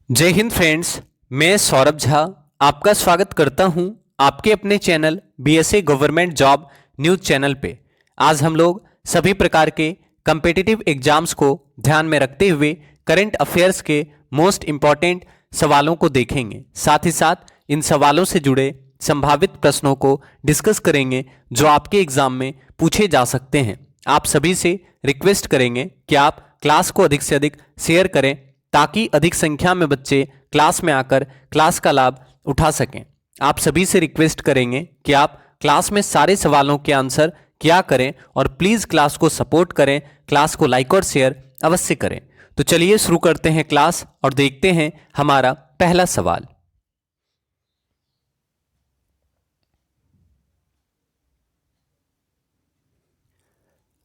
जय हिंद फ्रेंड्स। मैं सौरभ झा आपका स्वागत करता हूं आपके अपने channel BSA government job news channel पे। आज हम लोग सभी प्रकार के कम्पिटिटिव एग्जाम्स को ध्यान में रखते हुए करंट अफेयर्स के मोस्ट इंपॉर्टेंट सवालों को देखेंगे। साथ ही साथ इन सवालों से जुड़े संभावित प्रश्नों को डिस्कस करेंगे जो आपके एग्जाम में पूछे जा सकते हैं। आप सभी से रिक्वेस्ट करेंगे कि आप क्लास को अधिक से अधिक शेयर करें ताकि अधिक संख्या में बच्चे क्लास में आकर क्लास का लाभ उठा सकें। आप सभी से रिक्वेस्ट करेंगे कि आप क्लास में सारे सवालों के आंसर किया करें और प्लीज़ क्लास को सपोर्ट करें, क्लास को लाइक और शेयर अवश्य करें। तो चलिए शुरू करते हैं क्लास और देखते हैं हमारा पहला सवाल।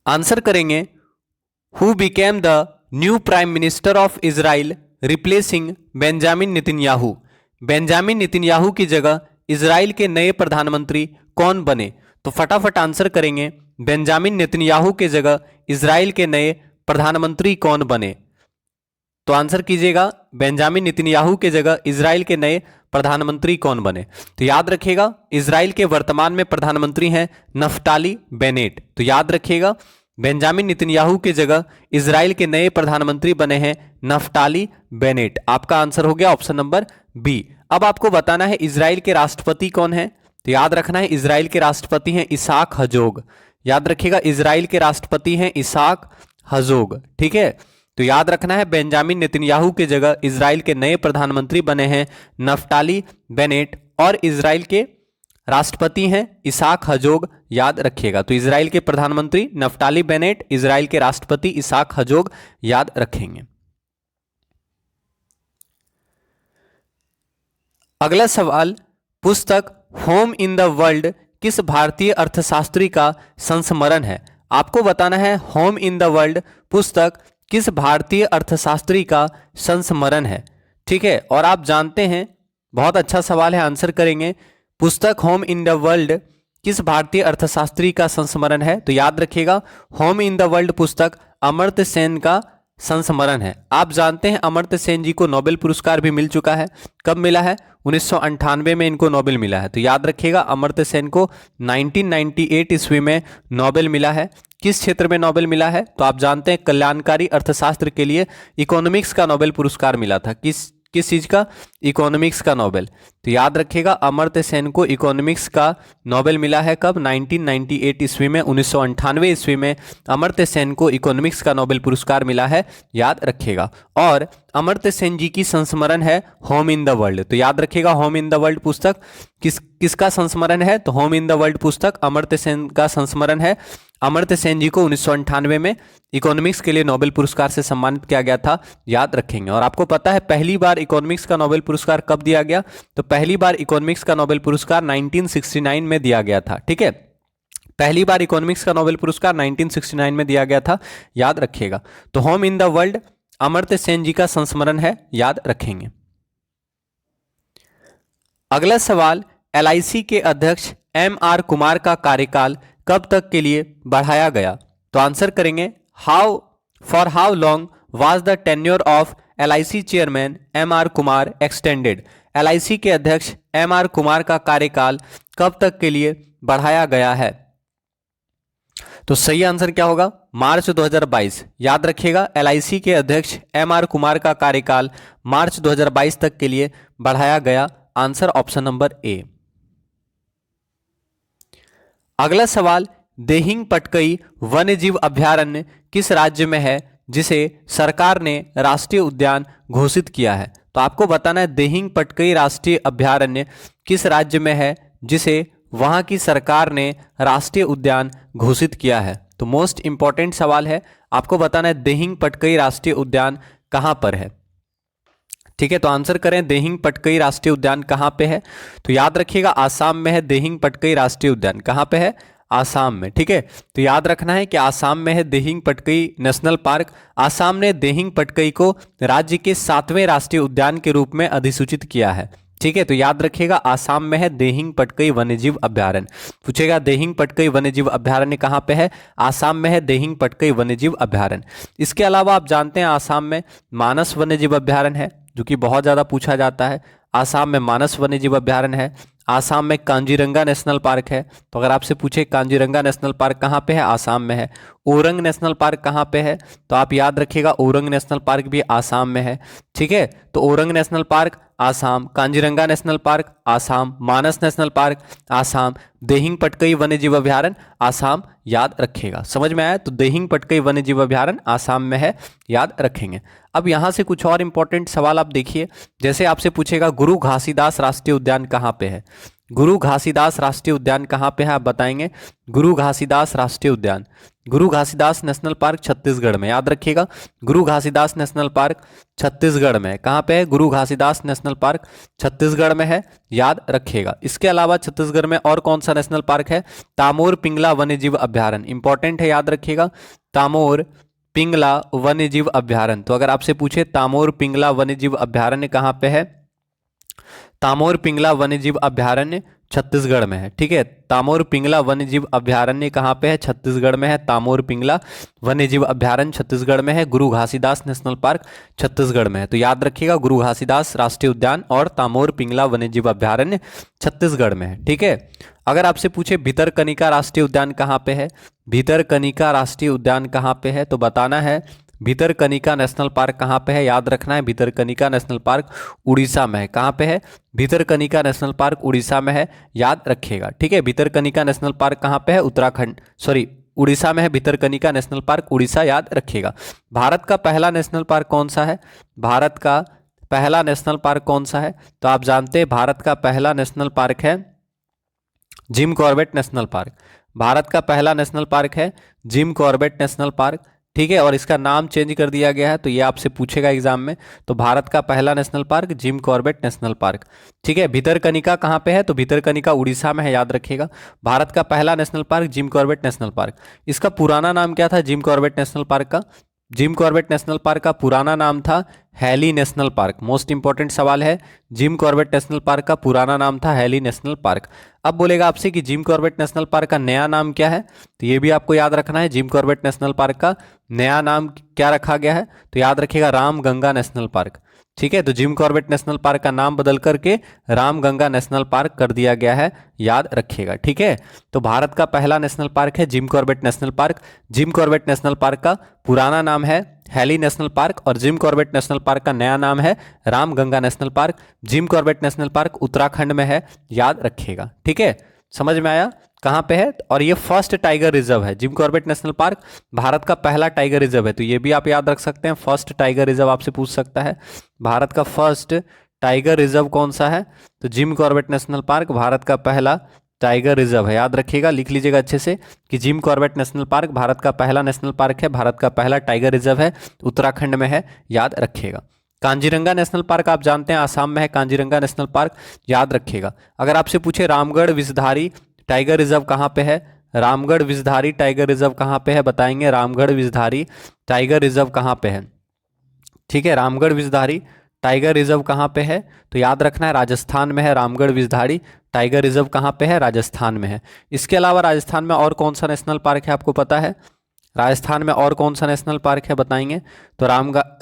आंसर करेंगे, who became the new prime minister of Israel replacing Benjamin Netanyahu. Benjamin Netanyahu की जगह इजराइल के नए प्रधानमंत्री कौन बने? तो फटाफट आंसर करेंगे, बेंजामिन नेतन्याहू के जगह इजराइल के नए प्रधानमंत्री कौन बने? तो आंसर कीजिएगा, बेंजामिन नेतन्याहू के जगह इजराइल के नए प्रधानमंत्री कौन बने? तो याद रखिएगा, इजराइल के वर्तमान में प्रधानमंत्री हैं नफ्ताली बेनेट। तो याद रखिएगा, बेंजामिन नेतन्याहू के जगह इजराइल के नए प्रधानमंत्री बने हैं नफ्ताली बेनेट। आपका आंसर हो गया ऑप्शन नंबर बी। अब आपको बताना है इजराइल के राष्ट्रपति कौन है। तो याद रखना है, इजराइल के राष्ट्रपति हैं इसाक हजोग। याद रखिएगा, इजराइल के राष्ट्रपति हैं इसाक हजोग। ठीक है, तो याद रखना है बेंजामिन नेतन्याहू के जगह इजराइल के नए प्रधानमंत्री बने हैं नफ्ताली बेनेट और इजराइल के राष्ट्रपति हैं इसाक हजोग। याद रखिएगा, तो इजराइल के प्रधानमंत्री नफ्ताली बेनेट, इजराइल के राष्ट्रपति इसाक हजोग याद रखेंगे। अगला सवाल, पुस्तक होम इन द वर्ल्ड किस भारतीय अर्थशास्त्री का संस्मरण है? आपको बताना है होम इन द वर्ल्ड पुस्तक किस भारतीय अर्थशास्त्री का संस्मरण है। ठीक है, और आप जानते हैं, बहुत अच्छा सवाल है, आंसर करेंगे, पुस्तक होम इन द वर्ल्ड किस भारतीय अर्थशास्त्री का संस्मरण है? तो याद रखिएगा, होम इन द वर्ल्ड पुस्तक अमर्त्य सेन का संस्मरण है। आप जानते हैं अमर्त्य सेन जी को नोबेल पुरस्कार भी मिल चुका है। कब मिला है? 1998 में इनको नोबेल मिला है। तो याद रखिएगा, अमर्त्य सेन को 1998 ईस्वी में नोबेल मिला है। किस क्षेत्र में नोबेल मिला है? तो आप जानते हैं कल्याणकारी अर्थशास्त्र के लिए इकोनॉमिक्स का नोबेल पुरस्कार मिला था। किस चीज का? इकोनॉमिक्स का नोबेल। तो याद रखिएगा, अमर्त्य सेन को इकोनॉमिक्स का नोबेल मिला है कब? 1998 ईस्वी में। 1998 ईस्वी में अमर्त्य सेन को इकोनॉमिक्स का नोबेल पुरस्कार मिला है, याद रखिएगा। और अमर्त्य सेन जी की संस्मरण है होम इन द वर्ल्ड। तो याद रखिएगा, होम इन द वर्ल्ड पुस्तक किसका संस्मरण है? तो होम इन द वर्ल्ड पुस्तक अमर्त्य सेन का संस्मरण है। अमर्त्य सेन जी को 1998 में इकोनॉमिक्स के लिए नोबेल पुरस्कार से सम्मानित किया गया था, याद रखेंगे। और आपको पता है पहली बार इकोनॉमिक्स का नोबेल पुरस्कार कब दिया गया? तो पहली बार इकोनॉमिक्स का नोबेल पुरस्कार 1969 में दिया गया था। ठीक है, पहली बार इकोनॉमिक्स का नोबेल पुरस्कार 1969 में दिया गया था, याद रखिएगा। तो home in the world Amartya Sen ji का संस्मरण है, याद रखेंगे। अगला सवाल, एलआईसी के अध्यक्ष एमआर कुमार का कार्यकाल कब तक के लिए बढ़ाया गया? तो आंसर करेंगे, for how long was the tenure of LIC chairman MR Kumar extended. LIC के अध्यक्ष एमआर कुमार का कार्यकाल कब तक के लिए बढ़ाया गया है? तो सही आंसर क्या होगा? मार्च 2022। याद रखिएगा, एलआईसी के अध्यक्ष एमआर कुमार का कार्यकाल मार्च 2022 तक के लिए बढ़ाया गया। Answer option number A. अगला सवाल, देहिंग पटकई वन्यजीव अभयारण्य किस राज्य में है जिसे सरकार ने राष्ट्रीय उद्यान घोषित किया है? तो आपको बताना है देहिंग पटकई राष्ट्रीय अभयारण्य किस राज्य में है जिसे वहां की सरकार ने राष्ट्रीय उद्यान घोषित किया है। तो मोस्ट इंपॉर्टेंट सवाल है, आपको बताना है देहिंग पटकई राष्ट्रीय उद्यान कहां पर है। ठीक है, तो आंसर करें, देहिंग पटकई राष्ट्रीय उद्यान कहां पे है? तो याद रखिएगा, आसाम में है देहिंग पटकई राष्ट्रीय उद्यान। कहां पे है? आसाम में। ठीक है, तो याद रखना है कि आसाम में है देहिंग पटकई नेशनल पार्क। आसाम ने देहिंग पटकई को राज्य के 7वें राष्ट्रीय उद्यान के रूप में अधिसूचित किया है। ठीक है, तो याद रखिएगा, आसाम में है देहिंग पटकई वन्यजीव अभयारण्य। पूछेगा देहिंग पटकई वन्यजीव अभयारण्य कहाँ पे है? आसाम में है देहिंग पटकई वन्यजीव अभयारण्य। इसके अलावा आप जानते हैं आसाम में मानस वन्यजीव अभयारण्य है, जो कि बहुत ज़्यादा पूछा जाता है। आसाम में मानस वन्यजीव अभ्यारण्य है। आसाम में कांजीरंगा नेशनल पार्क है। तो अगर आपसे पूछे कांजीरंगा नेशनल पार्क कहाँ पे है, आसाम में है। ओरंग नेशनल पार्क कहाँ पे है, तो आप याद रखिएगा ओरंग नेशनल पार्क भी आसाम में है। ठीक है, तो Orang national park Assam, Kaziranga national park Assam, Manas national park Assam, Dehing Patkai वन्यजीव अभ्यारण्य आसाम, याद रखिएगा। समझ में आया? तो देहिंग पटकई वन्यजीव अभ्यारण्य आसाम में है, याद रखेंगे। अब यहाँ से कुछ और इंपॉर्टेंट सवाल आप देखिए, जैसे आपसे पूछेगा गुरु घासीदास राष्ट्रीय उद्यान कहाँ पे है। गुरु घासीदास राष्ट्रीय उद्यान कहाँ पे है, आप बताएंगे। गुरु घासीदास राष्ट्रीय उद्यान, गुरु घासीदास नेशनल पार्क छत्तीसगढ़ में, याद रखिएगा। गुरु घासीदास नेशनल पार्क छत्तीसगढ़ में, कहाँ पे है? गुरु घासीदास नेशनल पार्क छत्तीसगढ़ में है, याद रखिएगा। इसके अलावा छत्तीसगढ़ में और कौन सा नेशनल पार्क है? तामोर पिंगला वन्यजीव अभ्यारण्य, इंपॉर्टेंट है, याद रखिएगा। तामोर पिंगला वन्यजीव अभ्यारण्य, तो अगर आपसे पूछे तामोर पिंगला वन्यजीव अभ्यारण्य कहाँ पे है, तामोर पिंगला वन्यजीव अभ्यारण्य छत्तीसगढ़ में है। ठीक है, तामोर पिंगला वन्यजीव अभ्यारण्य कहाँ पे है? छत्तीसगढ़ में है। तामोर पिंगला वन्यजीव अभ्यारण्य छत्तीसगढ़ में है। गुरु घासीदास नेशनल पार्क छत्तीसगढ़ में है, तो याद रखिएगा गुरु घासीदास राष्ट्रीय उद्यान और तामोर पिंगला वन्यजीव अभ्यारण्य छत्तीसगढ़ में है। ठीक है, अगर आपसे पूछे भितरकनिका राष्ट्रीय उद्यान कहाँ पे है, भितरकनिका राष्ट्रीय उद्यान कहाँ पे है, तो बताना है भितरकनिका नेशनल पार्क कहाँ पे है, याद रखना है। भितरकनिका नेशनल पार्क उड़ीसा में है, कहाँ पे है? भितरकनिका नेशनल पार्क उड़ीसा में है, याद रखिएगा। ठीक है, भितरकनिका नेशनल पार्क कहाँ पे है? उत्तराखंड, सॉरी उड़ीसा में है भितरकनिका नेशनल पार्क, उड़ीसा, याद रखिएगा। भारत का पहला नेशनल पार्क कौन सा है? भारत का पहला नेशनल पार्क कौन सा है? तो आप जानते हैं भारत का पहला नेशनल पार्क है gym Corbett national park. Bharat का पहला नेशनल पार्क है जिम कॉर्बेट नेशनल पार्क। ठीक है, और इसका नाम चेंज कर दिया गया है, तो ये आपसे पूछेगा एग्जाम में। तो भारत का पहला national park Jim Corbett national park. ठीक है, भितरकनिका कहाँ पे है? तो भितरकनिका उड़ीसा में है, याद रखिएगा। भारत का पहला national park Jim Corbett national park. इसका पुराना नाम क्या था जिम कॉर्बेट नेशनल पार्क का? जिम कॉर्बेट नेशनल पार्क का पुराना नाम था Hailey national park. Most important सवाल है, जिम कॉर्बेट नेशनल पार्क का पुराना नाम था हैली नेशनल पार्क। अब बोलेगा आपसे कि जिम कॉर्बेट नेशनल पार्क का नया नाम क्या है, तो ये भी आपको याद रखना है। जिम कॉर्बेट नेशनल पार्क का नया नाम क्या रखा गया है, तो याद रखिएगा रामगंगा नेशनल पार्क। ठीक है, तो जिम कॉर्बेट नेशनल पार्क का नाम बदल करके रामगंगा नेशनल पार्क कर दिया गया है, याद रखिएगा। ठीक है, तो भारत का पहला नेशनल पार्क है gym Corbett national park. Jim Corbett national park का पुराना नाम है हैली नेशनल पार्क और जिम कॉर्बेट नेशनल पार्क का नया नाम है Ramganga national park. Jim Corbett national park Uttarakhand में है, याद रखिएगा। ठीक है, समझ में आया कहाँ पे है? और ये फर्स्ट टाइगर रिजर्व है। Gym Corbett national park Bharat का पहला टाइगर रिजर्व है, तो ये भी आप याद रख सकते हैं। फर्स्ट टाइगर रिजर्व आपसे पूछ सकता है, भारत का फर्स्ट टाइगर रिजर्व कौन सा है, तो gym Corbett national park Bharat का पहला टाइगर रिजर्व है, याद रखिएगा। लिख लीजिएगा अच्छे से कि gym Corbett national park Bharat का पहला नेशनल पार्क है, भारत का पहला टाइगर रिजर्व है, उत्तराखंड में है, याद रखिएगा। कांजीरंगा नेशनल पार्क आप जानते हैं आसाम में है, कांजीरंगा नेशनल पार्क, याद रखिएगा। अगर आपसे पूछे रामगढ़ विषधारी टाइगर रिजर्व कहाँ पे है, रामगढ़ विषधारी टाइगर रिजर्व कहाँ पे है, बताएंगे। रामगढ़ विषधारी टाइगर रिजर्व कहाँ पे है? ठीक है, रामगढ़ विषधारी टाइगर रिजर्व कहाँ पे है, तो याद रखना है राजस्थान में है। रामगढ़ विषधारी टाइगर रिजर्व कहाँ पे है? राजस्थान में है। इसके अलावा राजस्थान में और कौन सा नेशनल पार्क है, आपको पता है? राजस्थान में और कौन सा नेशनल पार्क है, बताएंगे। तो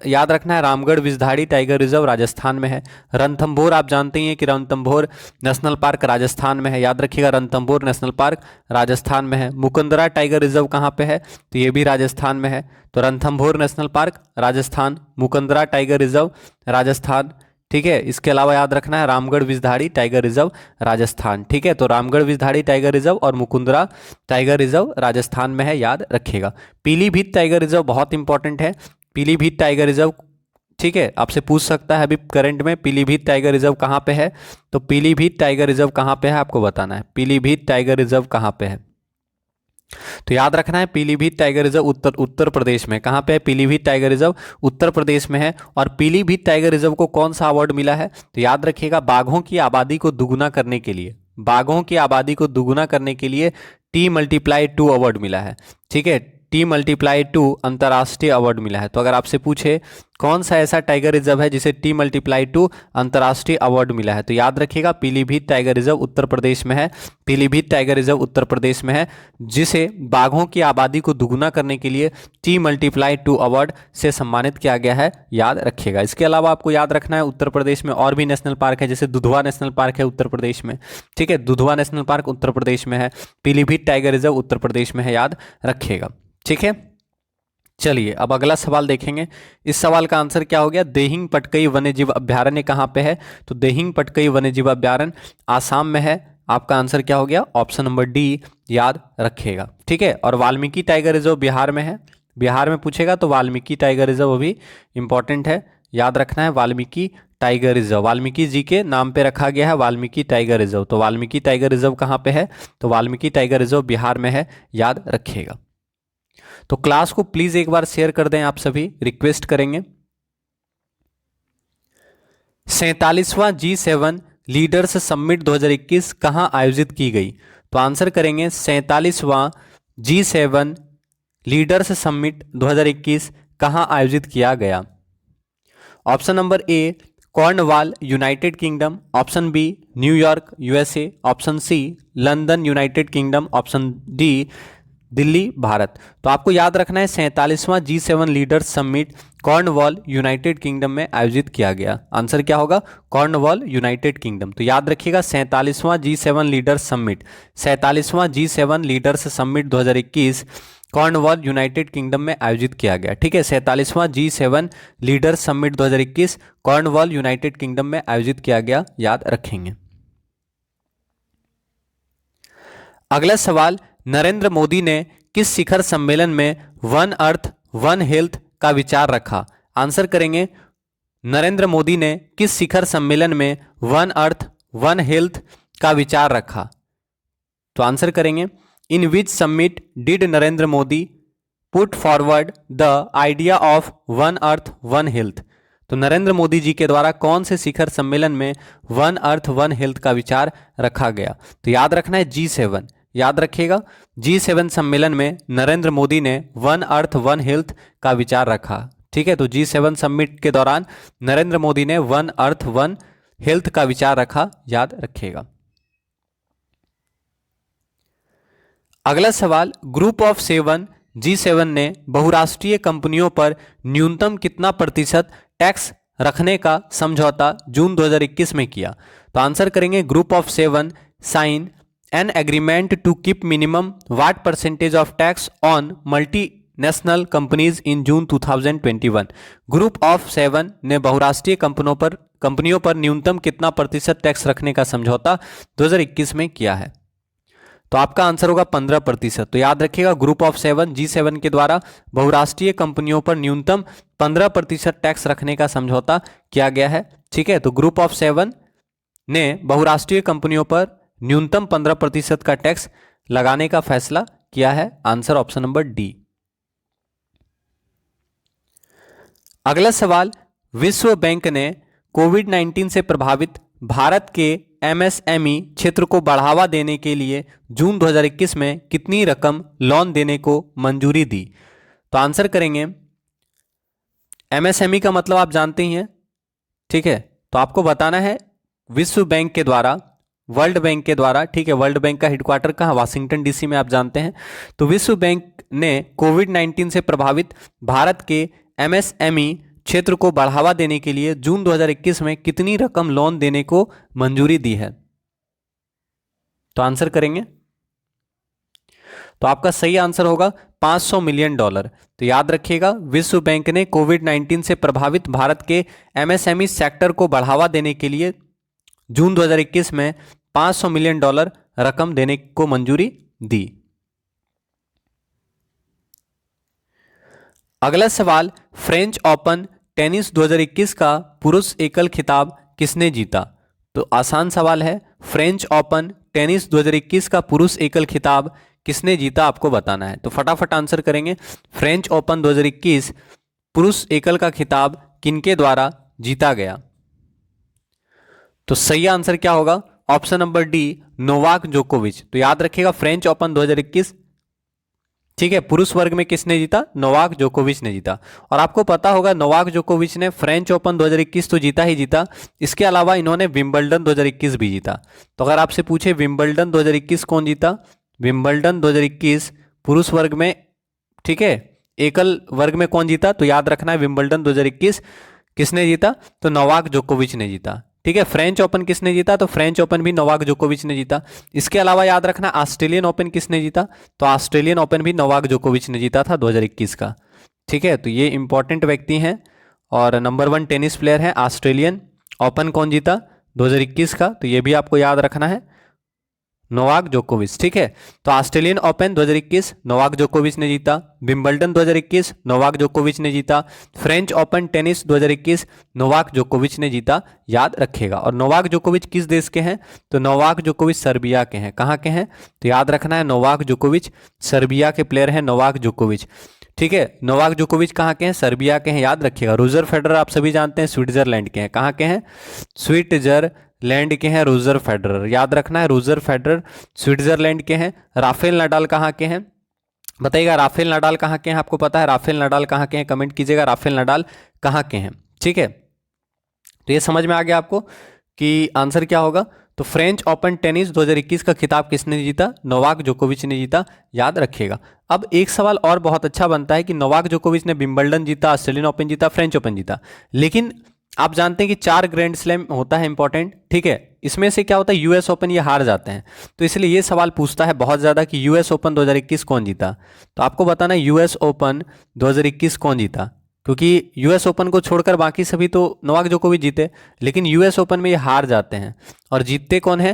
याद रखना है रामगढ़ विषधारी टाइगर रिजर्व राजस्थान में है। रणथंभौर आप जानते ही हैं कि रणथंभौर नेशनल पार्क राजस्थान में है, याद रखिएगा। रणथंभौर नेशनल पार्क राजस्थान में है। मुकुंदरा टाइगर रिजर्व कहाँ पे है, तो ये भी राजस्थान में है। तो Ranthambore national park Rajasthan, Mukundra tiger reserve Rajasthan. ठीक है, इसके अलावा याद रखना है रामगढ़ विषधारी टाइगर रिजर्व राजस्थान। ठीक है, तो रामगढ़ विषधारी टाइगर रिजर्व और मुकुंदरा टाइगर रिजर्व राजस्थान में है, याद रखिएगा। पीलीभीत टाइगर रिजर्व बहुत इंपॉर्टेंट है, पीलीभीत टाइगर रिजर्व। ठीक है, आपसे पूछ सकता है अभी करंट में पीलीभीत टाइगर रिजर्व कहाँ पे है, तो पीलीभीत टाइगर रिजर्व कहाँ पे है आपको बताना है। पीलीभीत टाइगर रिजर्व कहाँ पे है, तो याद रखना है पीलीभीत टाइगर रिजर्व उत्तर प्रदेश में। कहाँ पे है पीलीभीत टाइगर रिजर्व? उत्तर प्रदेश में है। और पीलीभीत टाइगर रिजर्व को कौन सा अवार्ड मिला है, तो याद रखिएगा बाघों की आबादी को दुगुना करने के लिए, बाघों की आबादी को दुगुना करने के लिए T+2 अवार्ड मिला है। ठीक है, T+2 अंतर्राष्ट्रीय अवार्ड मिला है। तो अगर आपसे पूछे कौन सा ऐसा टाइगर रिजर्व है जिसे T+2 अंतर्राष्ट्रीय अवार्ड मिला है, तो याद रखिएगा पीलीभीत टाइगर रिजर्व उत्तर प्रदेश में है। पीलीभीत टाइगर रिजर्व उत्तर प्रदेश में है, जिसे बाघों की आबादी को दुगुना करने के लिए T+2 अवार्ड से सम्मानित किया गया है, याद रखिएगा। इसके अलावा आपको याद रखना है उत्तर प्रदेश में और भी नेशनल पार्क है, जैसे दुधवा नेशनल पार्क है उत्तर प्रदेश में, ठीक है, दुधवा नेशनल पार्क उत्तर प्रदेश में है, पीलीभीत टाइगर रिजर्व उत्तर प्रदेश में है, याद रखिएगा, ठीक है। चलिए अब अगला सवाल देखेंगे। इस सवाल का आंसर क्या हो गया, देहिंग पटकई वन्यजीव अभ्यारण्य कहाँ पे है, तो देहिंग पटकई वन्यजीव अभ्यारण्य आसाम में है। आपका आंसर क्या हो गया, ऑप्शन नंबर डी, याद रखिएगा, ठीक है। और वाल्मीकि टाइगर रिजर्व बिहार में है, बिहार में पूछेगा तो वाल्मीकि टाइगर रिजर्व भी इंपॉर्टेंट है, याद रखना है। वाल्मीकि टाइगर रिजर्व वाल्मीकि जी के नाम पे रखा गया है, वाल्मीकि टाइगर रिजर्व। तो वाल्मीकि टाइगर रिजर्व कहाँ पे है, तो वाल्मीकि टाइगर रिजर्व बिहार में है, याद रखिएगा। तो क्लास को प्लीज एक बार शेयर कर दें, आप सभी रिक्वेस्ट करेंगे। 47वां G7 लीडर्स समिट 2021 कहां आयोजित की गई, तो आंसर करेंगे 47वां G7 लीडर्स समिट 2021 कहां आयोजित किया गया। Option number A Cornwall United kingdom, option B New York USA, option C London United kingdom, option D Delhi Bharat. तो आपको याद रखना है 47वां G7 leaders summit Cornwall United Kingdom में आयोजित किया गया। आंसर क्या होगा, कॉर्नवॉल यूनाइटेड किंगडम। तो याद रखिएगा 47वां G7 लीडर्स समिट, 47वां G7 leaders summit 2021 Cornwall United Kingdom में आयोजित किया गया, ठीक है। 47वां G7 leaders summit 2021 Cornwall United Kingdom में आयोजित किया गया, याद रखेंगे। अगला सवाल, नरेंद्र मोदी ने किस शिखर सम्मेलन में वन अर्थ वन हेल्थ का विचार रखा। आंसर करेंगे नरेंद्र मोदी ने किस शिखर सम्मेलन में वन अर्थ वन हेल्थ का विचार रखा। तो आंसर करेंगे in which summit did Narendra Modi put forward the idea of one earth one health. तो नरेंद्र मोदी जी के द्वारा कौन से शिखर सम्मेलन में वन अर्थ वन हेल्थ का विचार रखा गया। तो याद रखना है G7, याद रखिएगा G7 सम्मेलन में नरेंद्र मोदी ने वन अर्थ वन हेल्थ का विचार रखा, ठीक है। तो G7 समिट के दौरान नरेंद्र मोदी ने वन अर्थ वन हेल्थ का विचार रखा, याद रखिएगा। अगला सवाल, ग्रुप ऑफ 7 G7 ने बहुराष्ट्रीय कंपनियों पर न्यूनतम कितना प्रतिशत टैक्स रखने का समझौता जून 2021 में किया। तो आंसर करेंगे group of 7 sign an agreement to keep minimum what percentage of tax on multinational companies in June 2021। Group of 7 ने बहुराष्ट्रीय कंपनियों पर न्यूनतम कितना प्रतिशत टैक्स रखने का समझौता 2021 में किया है। तो आपका आंसर होगा 15%। तो याद रखिएगा ग्रुप ऑफ 7 G7 के द्वारा बहुराष्ट्रीय कंपनियों पर न्यूनतम 15% टैक्स रखने का समझौता किया गया है, ठीक है। तो ग्रुप ऑफ 7 ने बहुराष्ट्रीय कंपनियों पर न्यूनतम 15% का टैक्स लगाने का फैसला किया है। Answer option number D. अगला सवाल, विश्व बैंक ने कोविड-19 से प्रभावित भारत के MSME क्षेत्र को बढ़ावा देने के लिए जून 2021 में कितनी रकम लोन देने को मंजूरी दी। तो आंसर करेंगे MSME का मतलब आप जानते ही हैं, ठीक है। तो आपको बताना है विश्व बैंक के द्वारा, वर्ल्ड बैंक के द्वारा, ठीक है। वर्ल्ड बैंक का हेडक्वार्टर कहाँ, वाशिंगटन DC में, आप जानते हैं। तो विश्व बैंक ने कोविड-19 से प्रभावित भारत के MSME क्षेत्र को बढ़ावा देने के लिए जून 2021 में कितनी रकम लोन देने को मंजूरी दी है। तो आंसर करेंगे, तो आपका सही आंसर होगा $500 मिलियन। तो याद रखिएगा विश्व बैंक ने कोविड-19 से प्रभावित भारत के MSME सेक्टर को बढ़ावा देने के लिए जून 2021 में $500 मिलियन रकम देने को मंजूरी दी। अगला सवाल, फ्रेंच ओपन टेनिस 2021 का पुरुष एकल खिताब किसने जीता। तो आसान सवाल है, फ्रेंच ओपन टेनिस 2021 का पुरुष एकल खिताब किसने जीता, आपको बताना है। तो फटाफट आंसर करेंगे, फ्रेंच ओपन 2021 पुरुष एकल का खिताब किनके द्वारा जीता गया। तो सही आंसर क्या होगा, ऑप्शन नंबर डी, नोवाक जोकोविच। तो याद रखिएगा फ्रेंच ओपन 2021 ठीक है, पुरुष वर्ग में किसने जीता? नोवाक जोकोविच ने जीता। और आपको पता होगा नोवाक जोकोविच ने फ्रेंच ओपन 2021 तो जीता ही जीता, इसके अलावा इन्होंने विंबलडन 2021 भी जीता। तो अगर आपसे पूछे विंबलडन 2021 कौन जीता, विंबलडन 2021 पुरुष वर्ग में, ठीक है, एकल वर्ग में कौन जीता? तो याद रखना है विंबलडन 2021 किसने जीता? तो नोवाक जोकोविच ने जीता। ठीक है, फ्रेंच ओपन किसने जीता? तो फ्रेंच ओपन भी नोवाक जोकोविच ने जीता। इसके अलावा याद रखना ऑस्ट्रेलियन ओपन किसने जीता? तो ऑस्ट्रेलियन ओपन भी नोवाक जोकोविच ने जीता था 2021 का। ठीक है, तो ये इंपॉर्टेंट व्यक्ति हैं और नंबर 1 टेनिस प्लेयर है। ऑस्ट्रेलियन ओपन कौन जीता 2021 का? तो ये भी आपको याद रखना है, नोवाक जोकोविच। ठीक है, तो ऑस्ट्रेलियन ओपन 2021 नोवाक जोकोविच ने जीता, विंबलडन 2021 नोवाक जोकोविच ने जीता, फ्रेंच ओपन टेनिस 2021 नोवाक जोकोविच ने जीता, याद रखिएगा। और नोवाक जोकोविच किस देश के हैं? तो नोवाक जोकोविच सर्बिया के हैं। कहाँ के हैं? तो याद रखना है नोवाक जोकोविच सर्बिया के प्लेयर हैं नोवाक जोकोविच। ठीक है, नोवाक जोकोविच कहाँ के हैं? सर्बिया के हैं, याद रखिएगा। रोजर फेडरर आप सभी जानते हैं स्विट्जरलैंड के हैं। कहाँ के हैं? स्विट्जरलैंड के हैं रोजर फेडरर, याद रखना है रोजर फेडरर स्विट्जरलैंड के हैं। राफेल नडाल कहाँ के हैं? बताइएगा राफेल नडाल कहाँ के हैं? आपको पता है राफेल नडाल कहाँ के हैं? कमेंट कीजिएगा राफेल नडाल कहाँ के हैं। ठीक है, तो ये समझ में आ गया आपको कि आंसर क्या होगा। तो फ्रेंच ओपन टेनिस 2021 का खिताब किसने जीता? नोवाक जोकोविच ने जीता, याद रखिएगा। अब एक सवाल और बहुत अच्छा बनता है कि नोवाक जोकोविच ने विंबलडन जीता, ऑस्ट्रेलियन ओपन जीता, फ्रेंच ओपन जीता, लेकिन आप जानते हैं कि 4 ग्रैंड स्लैम होता है इंपॉर्टेंट। ठीक है, इसमें से क्या होता है यूएस ओपन ये हार जाते हैं, तो इसलिए ये सवाल पूछता है बहुत ज़्यादा कि यूएस ओपन 2021 कौन जीता। तो आपको बताना है यूएस ओपन 2021 कौन जीता, क्योंकि यूएस ओपन को छोड़कर बाकी सभी तो नोवाक जोकोविच जीते, लेकिन यूएस ओपन में ये हार जाते हैं। और जीतते कौन है?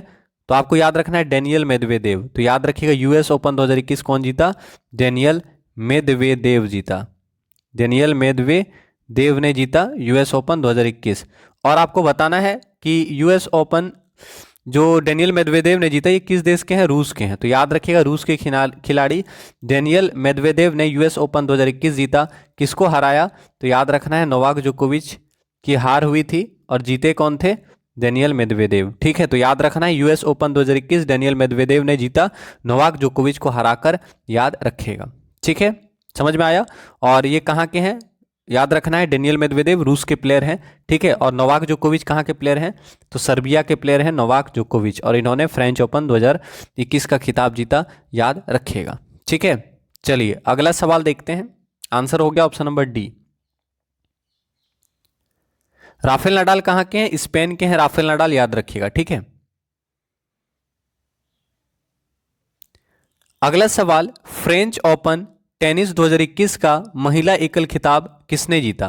तो आपको याद रखना है डेनियल मेदवेदेव। तो याद रखिएगा यूएस ओपन 2021 कौन जीता? डेनियल मेदवेदेव जीता, डेनियल मेदवेदेव ने जीता यूएस ओपन 2021। और आपको बताना है कि यूएस ओपन जो डेनियल मेदवेदेव ने जीता ये किस देश के हैं? रूस के हैं। तो याद रखिएगा रूस के खिलाड़ी डेनियल मेदवेदेव ने यूएस ओपन 2021 जीता। किसको हराया? तो याद रखना है नोवाक जोकोविच की हार हुई थी और जीते कौन थे? Daniel Medvedev. ठीक है, तो याद रखना है यूएस ओपन 2021 डेनियल मेदवेदेव ने जीता नोवाक जोकोविच को हराकर, याद रखिएगा। ठीक है, समझ में आया। और ये कहाँ के हैं? याद रखना है डेनियल मेदवेदेव रूस के प्लेयर हैं। ठीक है, और नोवाक जोकोविच कहाँ के प्लेयर हैं? तो सर्बिया के प्लेयर हैं नोवाक जोकोविच, और इन्होंने फ्रेंच ओपन 2021 का खिताब जीता, याद रखिएगा। ठीक है, चलिए अगला सवाल देखते हैं। आंसर हो गया option number D. Rafael Nadal कहाँ के हैं? स्पेन के हैं राफेल नडाल, याद रखिएगा। ठीक है, अगला सवाल, फ्रेंच ओपन टेनिस 2021 का महिला एकल खिताब किसने जीता?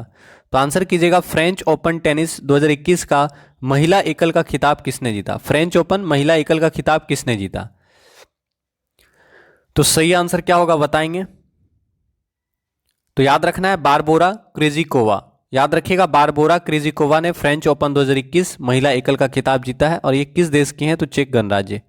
तो आंसर कीजिएगा फ्रेंच ओपन टेनिस 2021 का महिला एकल का खिताब किसने जीता? फ्रेंच ओपन महिला एकल का खिताब किसने जीता? तो सही आंसर क्या होगा बताएंगे? तो याद रखना है बारबोरा क्रेजिकोवा, याद रखिएगा बारबोरा क्रेजिकोवा ने फ्रेंच ओपन 2021 महिला एकल का खिताब जीता है। और ये किस देश की हैं? तो चेक गणराज्य।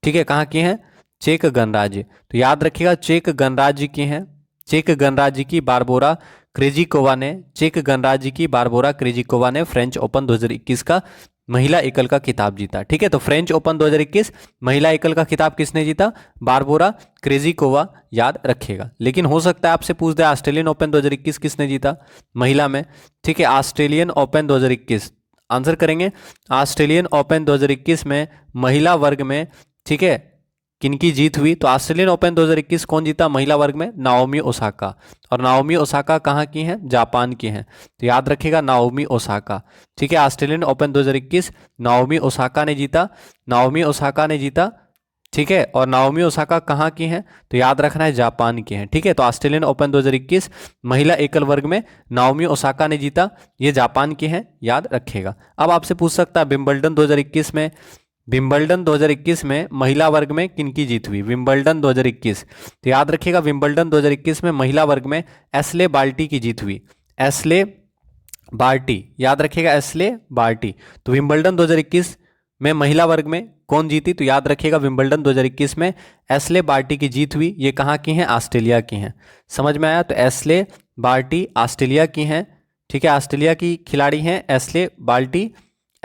ठीक है, कहाँ की हैं? चेक गणराज्य। तो याद रखिएगा चेक गणराज्य की हैं, चेक गणराज्य की बारबोरा क्रेजिकोवा ने, चेक गणराज्य की बारबोरा क्रेजिकोवा ने फ्रेंच ओपन 2021 का महिला एकल का खिताब जीता। ठीक है, तो फ्रेंच ओपन 2021 महिला एकल का खिताब किसने जीता? बारबोरा क्रेजिकोवा, याद रखिएगा। लेकिन हो सकता है आपसे पूछ दे ऑस्ट्रेलियन ओपन 2021 किसने जीता महिला में। ठीक है, ऑस्ट्रेलियन ओपन 2021 आंसर करेंगे ऑस्ट्रेलियन ओपन 2021 में महिला वर्ग में। ठीक है, किनकी जीत हुई? तो ऑस्ट्रेलियन ओपन 2021 कौन जीता महिला वर्ग में? Naomi Osaka. और नाओमी ओसाका कहाँ की हैं? जापान की हैं। तो याद रखिएगा नाओमी ओसाका। ठीक है, ऑस्ट्रेलियन ओपन 2021 नाओमी ओसाका ने जीता, नाओमी ओसाका ने जीता। ठीक है, और नाओमी ओसाका कहाँ की हैं? तो याद रखना है जापान की हैं। ठीक है, तो ऑस्ट्रेलियन ओपन 2021 महिला एकल वर्ग में नाओमी ओसाका ने जीता, ये जापान की हैं, याद रखिएगा। अब आपसे पूछ सकता है विंबलडन 2021 में, विंबलडन 2021 में महिला वर्ग में किनकी जीत हुई? विंबलडन 2021, तो याद रखिएगा विंबलडन 2021 में महिला वर्ग में एस्ले बार्टी की जीत हुई, एस्ले बार्टी, याद रखिएगा एस्ले बार्टी। तो विंबलडन 2021 में महिला वर्ग में कौन जीती? तो याद रखिएगा विंबलडन 2021 में एस्ले बार्टी की जीत हुई। ये कहाँ की हैं? ऑस्ट्रेलिया की हैं। समझ में आया? तो एस्ले बार्टी ऑस्ट्रेलिया की हैं। ठीक है, ऑस्ट्रेलिया की खिलाड़ी हैं Ashleigh Barty,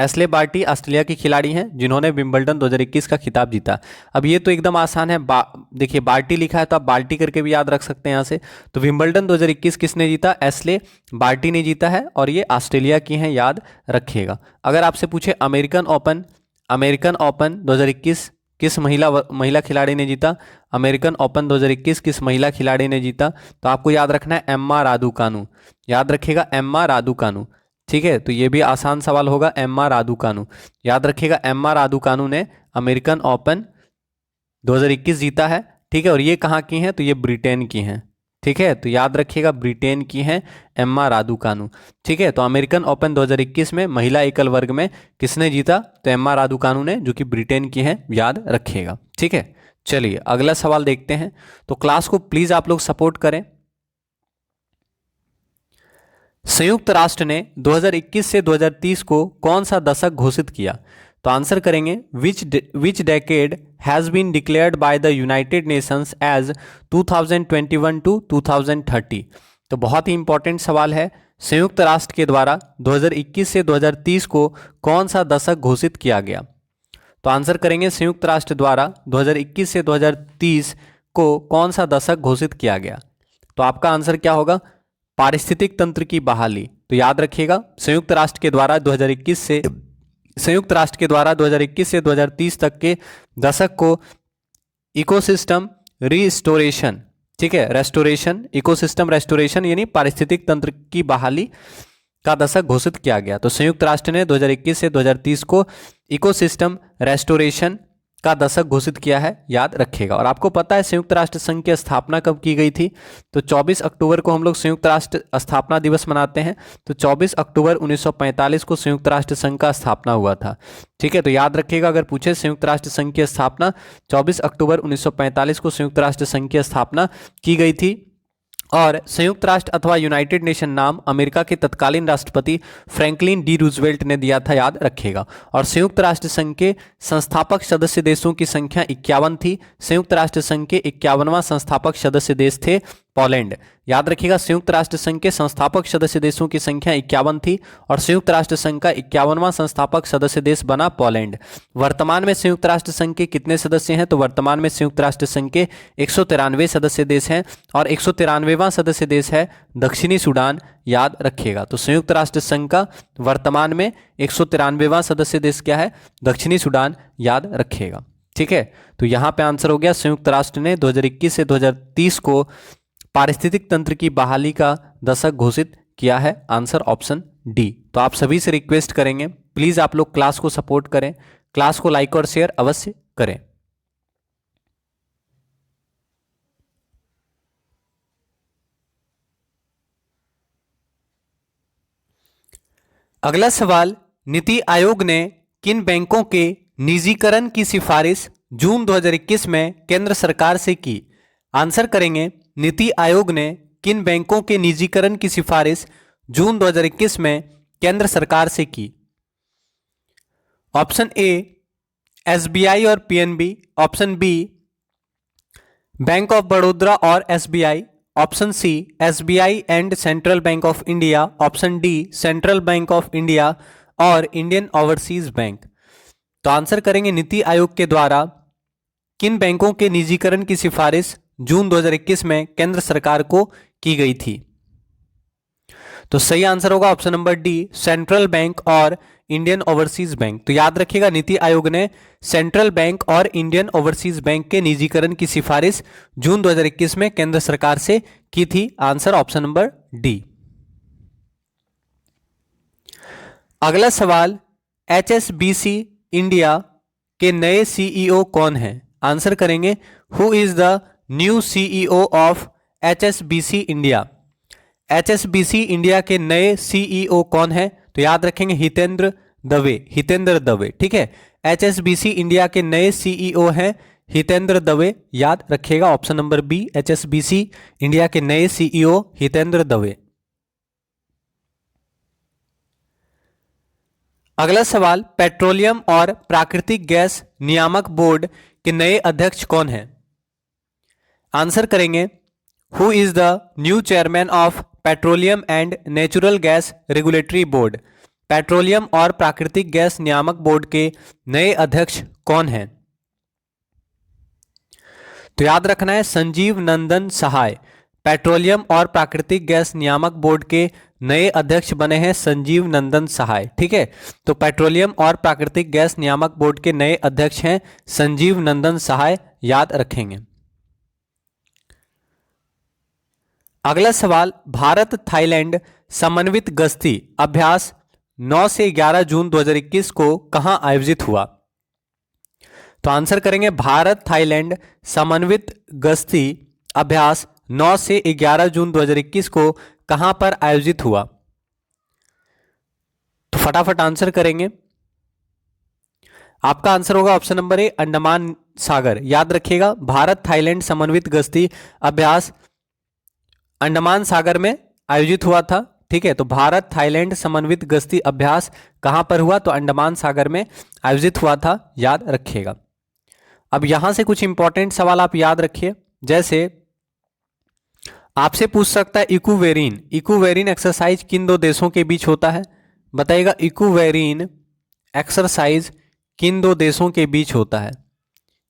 Ashleigh Barty Australia की खिलाड़ी हैं जिन्होंने विंबलडन 2021 का खिताब जीता। अब ये तो एकदम आसान है, देखिए बार्टी लिखा है तो आप बाल्टी करके भी याद रख सकते हैं यहाँ से। तो विंबलडन 2021 किसने जीता? एस्ले बार्टी ने जीता है और ये ऑस्ट्रेलिया की हैं, याद रखिएगा। अगर आपसे पूछे अमेरिकन ओपन 2021 किस महिला खिलाड़ी ने जीता? अमेरिकन ओपन 2021 किस महिला खिलाड़ी ने जीता? तो आपको याद रखना है एम्मा रादुकानु, याद रखिएगा एम्मा रादुकानु। ठीक है, तो ये भी आसान सवाल होगा, एम्मा रादुकानु, याद रखिएगा एम्मा रादुकानु ने अमेरिकन ओपन 2021 जीता है। ठीक है, और ये कहाँ की हैं? तो ये ब्रिटेन की हैं। ठीक है, तो याद रखिएगा ब्रिटेन की हैं एम्मा रादुकानु। ठीक है, तो अमेरिकन ओपन 2021 में महिला एकल वर्ग में किसने जीता? तो एम्मा रादुकानु ने, जो कि ब्रिटेन की हैं, याद रखिएगा। ठीक है, चलिए अगला सवाल देखते हैं। तो क्लास को प्लीज आप लोग सपोर्ट करें। संयुक्त राष्ट्र ने 2021 से 2030 को कौन सा दशक घोषित किया? तो आंसर करेंगे which decade has been declared by the United Nations as 2021 to 2030। तो बहुत ही इंपॉर्टेंट सवाल है। संयुक्त राष्ट्र के द्वारा 2021 से 2030 को कौन सा दशक घोषित किया गया? तो आंसर करेंगे संयुक्त राष्ट्र द्वारा 2021 से 2030 को कौन सा दशक घोषित किया गया? तो आपका आंसर क्या होगा? पारिस्थितिक तंत्र की बहाली। तो याद रखिएगा संयुक्त राष्ट्र के द्वारा 2021 से 2030 तक के दशक को इकोसिस्टम रिस्टोरेशन, ठीक है, रेस्टोरेशन, इकोसिस्टम रेस्टोरेशन यानी पारिस्थितिक तंत्र की बहाली का दशक घोषित किया गया। तो संयुक्त राष्ट्र ने 2021 से 2030 को इकोसिस्टम रेस्टोरेशन का दशक घोषित किया है, याद रखिएगा। और आपको पता है संयुक्त राष्ट्र संघ की स्थापना कब की गई थी? तो 24 अक्टूबर को हम लोग संयुक्त राष्ट्र स्थापना दिवस मनाते हैं। तो 24 अक्टूबर 1945 को संयुक्त राष्ट्र संघ का स्थापना हुआ था। ठीक है, तो याद रखिएगा अगर पूछे संयुक्त राष्ट्र संघ की स्थापना 24 अक्टूबर 1945 को संयुक्त राष्ट्र संघ की स्थापना की गई थी। और संयुक्त राष्ट्र अथवा यूनाइटेड नेशन नाम अमेरिका के तत्कालीन राष्ट्रपति फ्रैंकलिन डी रूजवेल्ट ने दिया था, याद रखिएगा। और संयुक्त राष्ट्र संघ के संस्थापक सदस्य देशों की संख्या 51 थी। संयुक्त राष्ट्र संघ के 51वां संस्थापक सदस्य देश थे पोलैंड। याद रखिएगा संयुक्त राष्ट्र संघ के संस्थापक सदस्य देशों की संख्या 51 थी और संयुक्त राष्ट्र संघ का 51वां संस्थापक सदस्य देश बना पोलैंड। वर्तमान में संयुक्त राष्ट्र संघ के कितने सदस्य हैं? तो वर्तमान में संयुक्त राष्ट्र संघ के 193 सदस्य देश हैं और 193वां सदस्य देश है दक्षिणी सूडान, याद रखिएगा। तो संयुक्त राष्ट्र संघ का वर्तमान में 193वां सदस्य देश क्या है? दक्षिणी सूडान, याद रखिएगा। ठीक है, तो यहां पे आंसर हो गया संयुक्त राष्ट्र ने 2021 से 2030 को पारिस्थितिक तंत्र की बहाली का दशक घोषित किया है। Answer option D. तो आप सभी से रिक्वेस्ट करेंगे प्लीज आप लोग क्लास को सपोर्ट करें, क्लास को लाइक और शेयर अवश्य करें। अगला सवाल, नीति आयोग ने किन बैंकों के निजीकरण की सिफारिश जून 2021 में केंद्र सरकार से की? आंसर करेंगे नीति आयोग ने किन बैंकों के निजीकरण की सिफारिश जून 2021 में केंद्र सरकार से की? ऑप्शन ए एसबीआई और PNB, option B Bank of Baroda और SBI, option C SBI and Central Bank of India, option D Central Bank of India और इंडियन ओवरसीज बैंक। तो आंसर करेंगे नीति आयोग के द्वारा किन बैंकों के निजीकरण की सिफारिश जून 2021 में केंद्र सरकार को की गई थी? तो सही आंसर होगा option number D Central bank और इंडियन ओवरसीज बैंक। तो याद रखिएगा नीति आयोग ने सेंट्रल बैंक और इंडियन ओवरसीज बैंक के निजीकरण की सिफारिश जून 2021 में केंद्र सरकार से की थी। Answer option number D. अगला सवाल, एचएसबीसी इंडिया के नए सीईओ कौन हैं? आंसर करेंगे who is the new CEO of HSBC India. HSBC India के नए सीईओ कौन है? तो याद रखेंगे हितेंद्र दवे। ठीक है, एचएसबीसी इंडिया के नए सीईओ हैं हितेंद्र दवे, याद रखिएगा option number B HSBC India के नए सीईओ हितेंद्र दवे। अगला सवाल, पेट्रोलियम और प्राकृतिक गैस नियामक बोर्ड के नए अध्यक्ष कौन हैं? आंसर करेंगे who is the new chairman of petroleum and natural gas regulatory board. Petroleum और प्राकृतिक गैस नियामक बोर्ड के नए अध्यक्ष कौन हैं? तो याद रखना है संजीव नंदन सहाय। पेट्रोलियम और प्राकृतिक गैस नियामक बोर्ड के नए अध्यक्ष बने हैं संजीव नंदन सहाय। ठीक है, तो पेट्रोलियम और प्राकृतिक गैस नियामक बोर्ड के नए अध्यक्ष हैं संजीव नंदन सहाय, याद रखेंगे। अगला सवाल, भारत थाईलैंड समन्वित गश्ती अभ्यास 9 से 11 जून 2021 को कहां आयोजित हुआ? तो आंसर करेंगे भारत थाईलैंड समन्वित गश्ती अभ्यास 9 से 11 जून 2021 को कहां पर आयोजित हुआ? तो फटाफट आंसर करेंगे। आपका आंसर होगा ऑप्शन नंबर ए, अंडमान सागर। याद रखिएगा, भारत थाईलैंड समन्वित गश्ती अभ्यास अंडमान सागर में आयोजित हुआ था। ठीक है, तो भारत थाईलैंड समन्वित गश्ती अभ्यास कहां पर हुआ? तो अंडमान सागर में आयोजित हुआ था, याद रखिएगा। अब यहां से कुछ इंपॉर्टेंट सवाल आप याद रखिए, जैसे आपसे पूछ सकता है इक्वेरिन एक्सरसाइज किन दो देशों के बीच होता है? बताइएगा, इक्वेरिन एक्सरसाइज किन दो देशों के बीच होता है?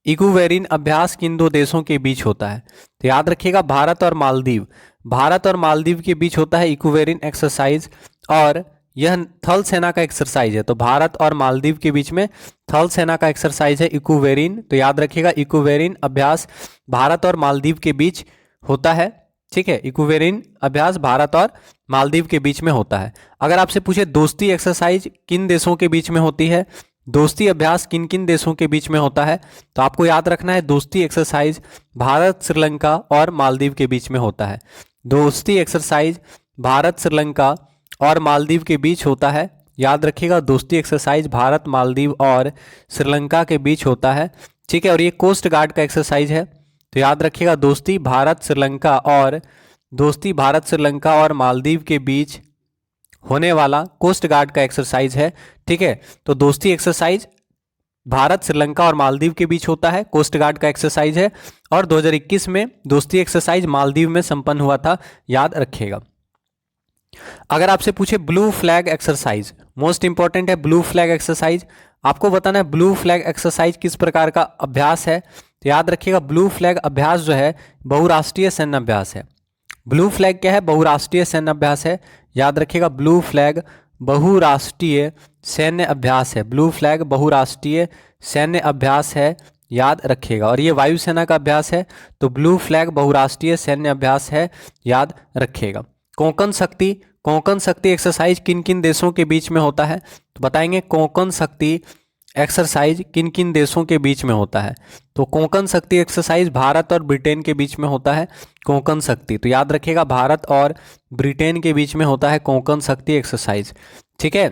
इक्वेरिन अभ्यास किन दो देशों के बीच होता है? तो याद रखिएगा, भारत और मालदीव। भारत और मालदीव के बीच होता है इक्वेरिन एक्सरसाइज, और यह थल सेना का एक्सरसाइज है। तो भारत और मालदीव के बीच में थल सेना का एक्सरसाइज है इक्वेरिन। तो याद रखिएगा, इक्वेरिन अभ्यास भारत और मालदीव के बीच होता है। ठीक है, इक्वेरिन अभ्यास भारत और मालदीव के बीच में होता है। अगर आपसे पूछे दोस्ती एक्सरसाइज किन देशों के बीच में होती है? दोस्ती अभ्यास किन किन देशों के बीच में होता है? तो आपको याद रखना है, दोस्ती एक्सरसाइज भारत, श्रीलंका और मालदीव के बीच में होता है। दोस्ती एक्सरसाइज भारत, श्रीलंका और मालदीव के बीच होता है। याद रखिएगा, दोस्ती एक्सरसाइज भारत, मालदीव और श्रीलंका के बीच होता है। ठीक है, और ये कोस्ट गार्ड का एक्सरसाइज है। तो याद रखिएगा, दोस्ती भारत श्रीलंका और मालदीव के बीच होने वाला कोस्ट गार्ड का एक्सरसाइज है। ठीक है, तो दोस्ती एक्सरसाइज भारत, श्रीलंका और मालदीव के बीच होता है, कोस्ट गार्ड का एक्सरसाइज है, और 2021 में दोस्ती एक्सरसाइज मालदीव में संपन्न हुआ था, याद रखिएगा। अगर आपसे पूछे blue flag exercise, most important है ब्लू फ्लैग एक्सरसाइज। आपको बताना है ब्लू फ्लैग एक्सरसाइज किस प्रकार का अभ्यास है। तो याद रखिएगा, ब्लू फ्लैग अभ्यास जो है बहुराष्ट्रीय सैन्य अभ्यास है। ब्लू फ्लैग क्या है? बहुराष्ट्रीय सैन्य अभ्यास है। याद रखिएगा, ब्लू फ्लैग बहुराष्ट्रीय सैन्य अभ्यास है। ब्लू फ्लैग बहुराष्ट्रीय सैन्य अभ्यास है, याद रखिएगा। और ये वायुसेना का अभ्यास है, तो ब्लू फ्लैग बहुराष्ट्रीय सैन्य अभ्यास है, याद रखिएगा। कोंकण शक्ति एक्सरसाइज किन किन देशों के बीच में होता है? तो बताएंगे, कोंकण शक्ति एक्सरसाइज किन किन देशों के बीच में होता है? तो कोंकण शक्ति एक्सरसाइज भारत और ब्रिटेन के बीच में होता है कोंकण शक्ति। तो याद रखिएगा, भारत और ब्रिटेन के बीच में होता है कोंकण शक्ति एक्सरसाइज। ठीक है,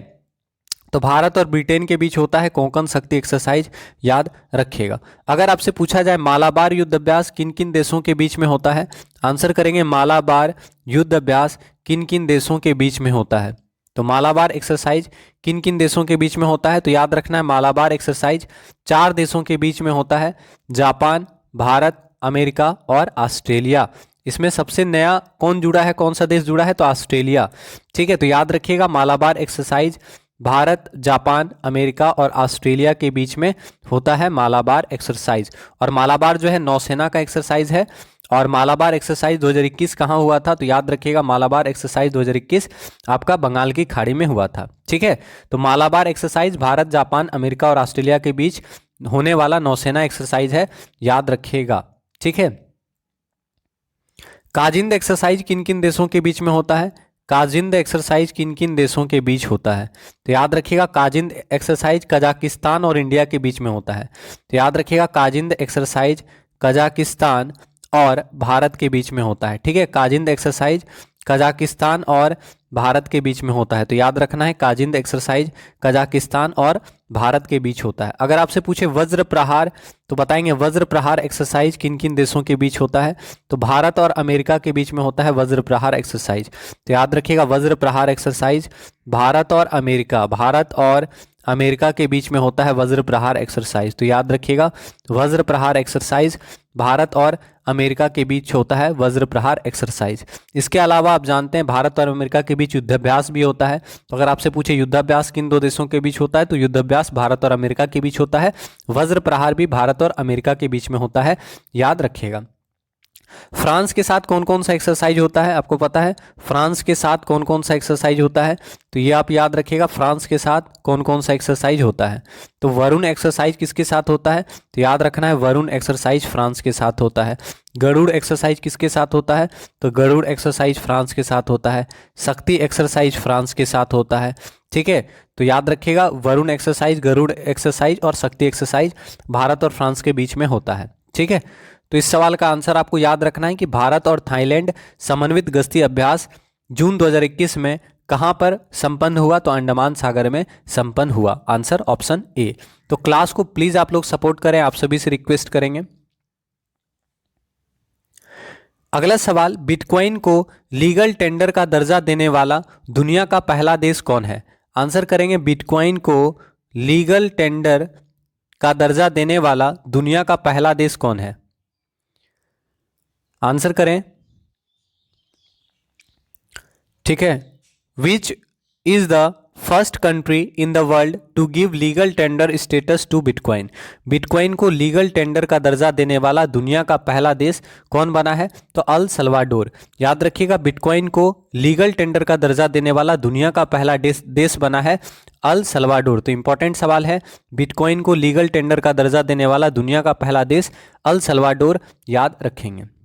तो भारत और ब्रिटेन के बीच होता है कोंकण शक्ति एक्सरसाइज, याद रखिएगा। अगर आपसे पूछा जाए मालाबार युद्ध अभ्यास किन किन देशों के बीच में होता है? आंसर करेंगे, मालाबार युद्ध अभ्यास किन किन देशों के बीच में होता है? तो मालाबार एक्सरसाइज किन किन देशों के बीच में होता है? तो याद रखना है, मालाबार एक्सरसाइज 4 देशों के बीच में होता है, जापान, भारत, अमेरिका और ऑस्ट्रेलिया। इसमें सबसे नया कौन जुड़ा है, कौन सा देश जुड़ा है? तो ऑस्ट्रेलिया। ठीक है, तो याद रखिएगा, Malabar exercise Bharat, Japan, America और ऑस्ट्रेलिया के बीच में होता है मालाबार एक्सरसाइज। और मालाबार जो है नौसेना का एक्सरसाइज है, और मालाबार एक्सरसाइज 2021 कहाँ हुआ था? तो याद रखिएगा, मालाबार एक्सरसाइज 2021 आपका बंगाल की खाड़ी में हुआ था। ठीक है, तो Malabar exercise Bharat, Japan, America और ऑस्ट्रेलिया के बीच होने वाला नौसेना एक्सरसाइज है, याद रखिएगा। ठीक है, काजिंद एक्सरसाइज किन किन देशों के बीच में होता है? काजिंद एक्सरसाइज किन किन देशों के बीच होता है? तो याद रखिएगा, काजिंद एक्सरसाइज कजाकिस्तान और इंडिया के बीच में होता है। तो याद रखिएगा, काजिंद एक्सरसाइज कजाकिस्तान और भारत के बीच में होता है। ठीक है, काजिंद एक्सरसाइज कजाकिस्तान और भारत के बीच में होता है। तो याद रखना है, काजिंद एक्सरसाइज कजाकिस्तान और भारत के बीच होता है। अगर आपसे पूछे वज्र प्रहार, तो बताएंगे वज्र प्रहार एक्सरसाइज किन किन देशों के बीच होता है? तो भारत और अमेरिका के बीच में होता है वज्र प्रहार एक्सरसाइज। तो याद रखिएगा, वज्र प्रहार एक्सरसाइज भारत और अमेरिका के बीच में होता है वज्र प्रहार एक्सरसाइज। तो याद रखिएगा, वज्र प्रहार एक्सरसाइज भारत और अमेरिका के बीच होता है वज्र प्रहार एक्सरसाइज। इसके अलावा आप जानते हैं भारत और अमेरिका के बीच युद्धाभ्यास भी होता है। तो अगर आपसे पूछे युद्धाभ्यास किन दो देशों के बीच होता है, तो युद्धाभ्यास भारत और अमेरिका के बीच होता है। वज्र प्रहार भी भारत और अमेरिका के बीच में होता है, याद रखिएगा। फ्रांस के साथ कौन कौन सा एक्सरसाइज होता है, आपको पता है फ्रांस के साथ कौन कौन सा एक्सरसाइज होता है? तो ये आप याद रखिएगा, फ्रांस के साथ कौन कौन सा एक्सरसाइज होता है। तो वरुण एक्सरसाइज किसके साथ होता है? तो याद रखना है वरुण एक्सरसाइज फ्रांस के साथ होता है। गरुड़ एक्सरसाइज किसके साथ होता है? तो गरुड़ एक्सरसाइज फ्रांस के साथ होता है। शक्ति एक्सरसाइज फ्रांस के साथ होता है। ठीक है, तो याद रखिएगा वरुण एक्सरसाइज, गरुड़ एक्सरसाइज और शक्ति एक्सरसाइज भारत और फ्रांस के बीच में होता है। ठीक है, तो इस सवाल का आंसर आपको याद रखना है कि भारत और थाईलैंड समन्वित गश्ती अभ्यास जून 2021 में कहां पर संपन्न हुआ? तो अंडमान सागर में संपन्न हुआ। Answer option A. तो क्लास को प्लीज आप लोग सपोर्ट करें, आप सभी से रिक्वेस्ट करेंगे। अगला सवाल, बिटकॉइन को लीगल टेंडर का दर्जा देने वाला दुनिया का पहला देश कौन है? आंसर करेंगे बिटकॉइन को लीगल टेंडर का दर्जा देने वाला दुनिया का पहला देश कौन है? आंसर करें। ठीक है, which is the first country in the world to give legal tender status to bitcoin? Bitcoin को लीगल टेंडर का दर्जा देने वाला दुनिया का पहला देश कौन बना है? तो अल सल्वाडोर। याद रखिएगा, बिटकॉइन को लीगल टेंडर का दर्जा देने वाला दुनिया का पहला देश बना है अल सल्वाडोर। तो इंपॉर्टेंट सवाल है, बिटकॉइन को लीगल टेंडर का दर्जा देने वाला दुनिया का पहला देश अल सल्वाडोर, याद रखेंगे।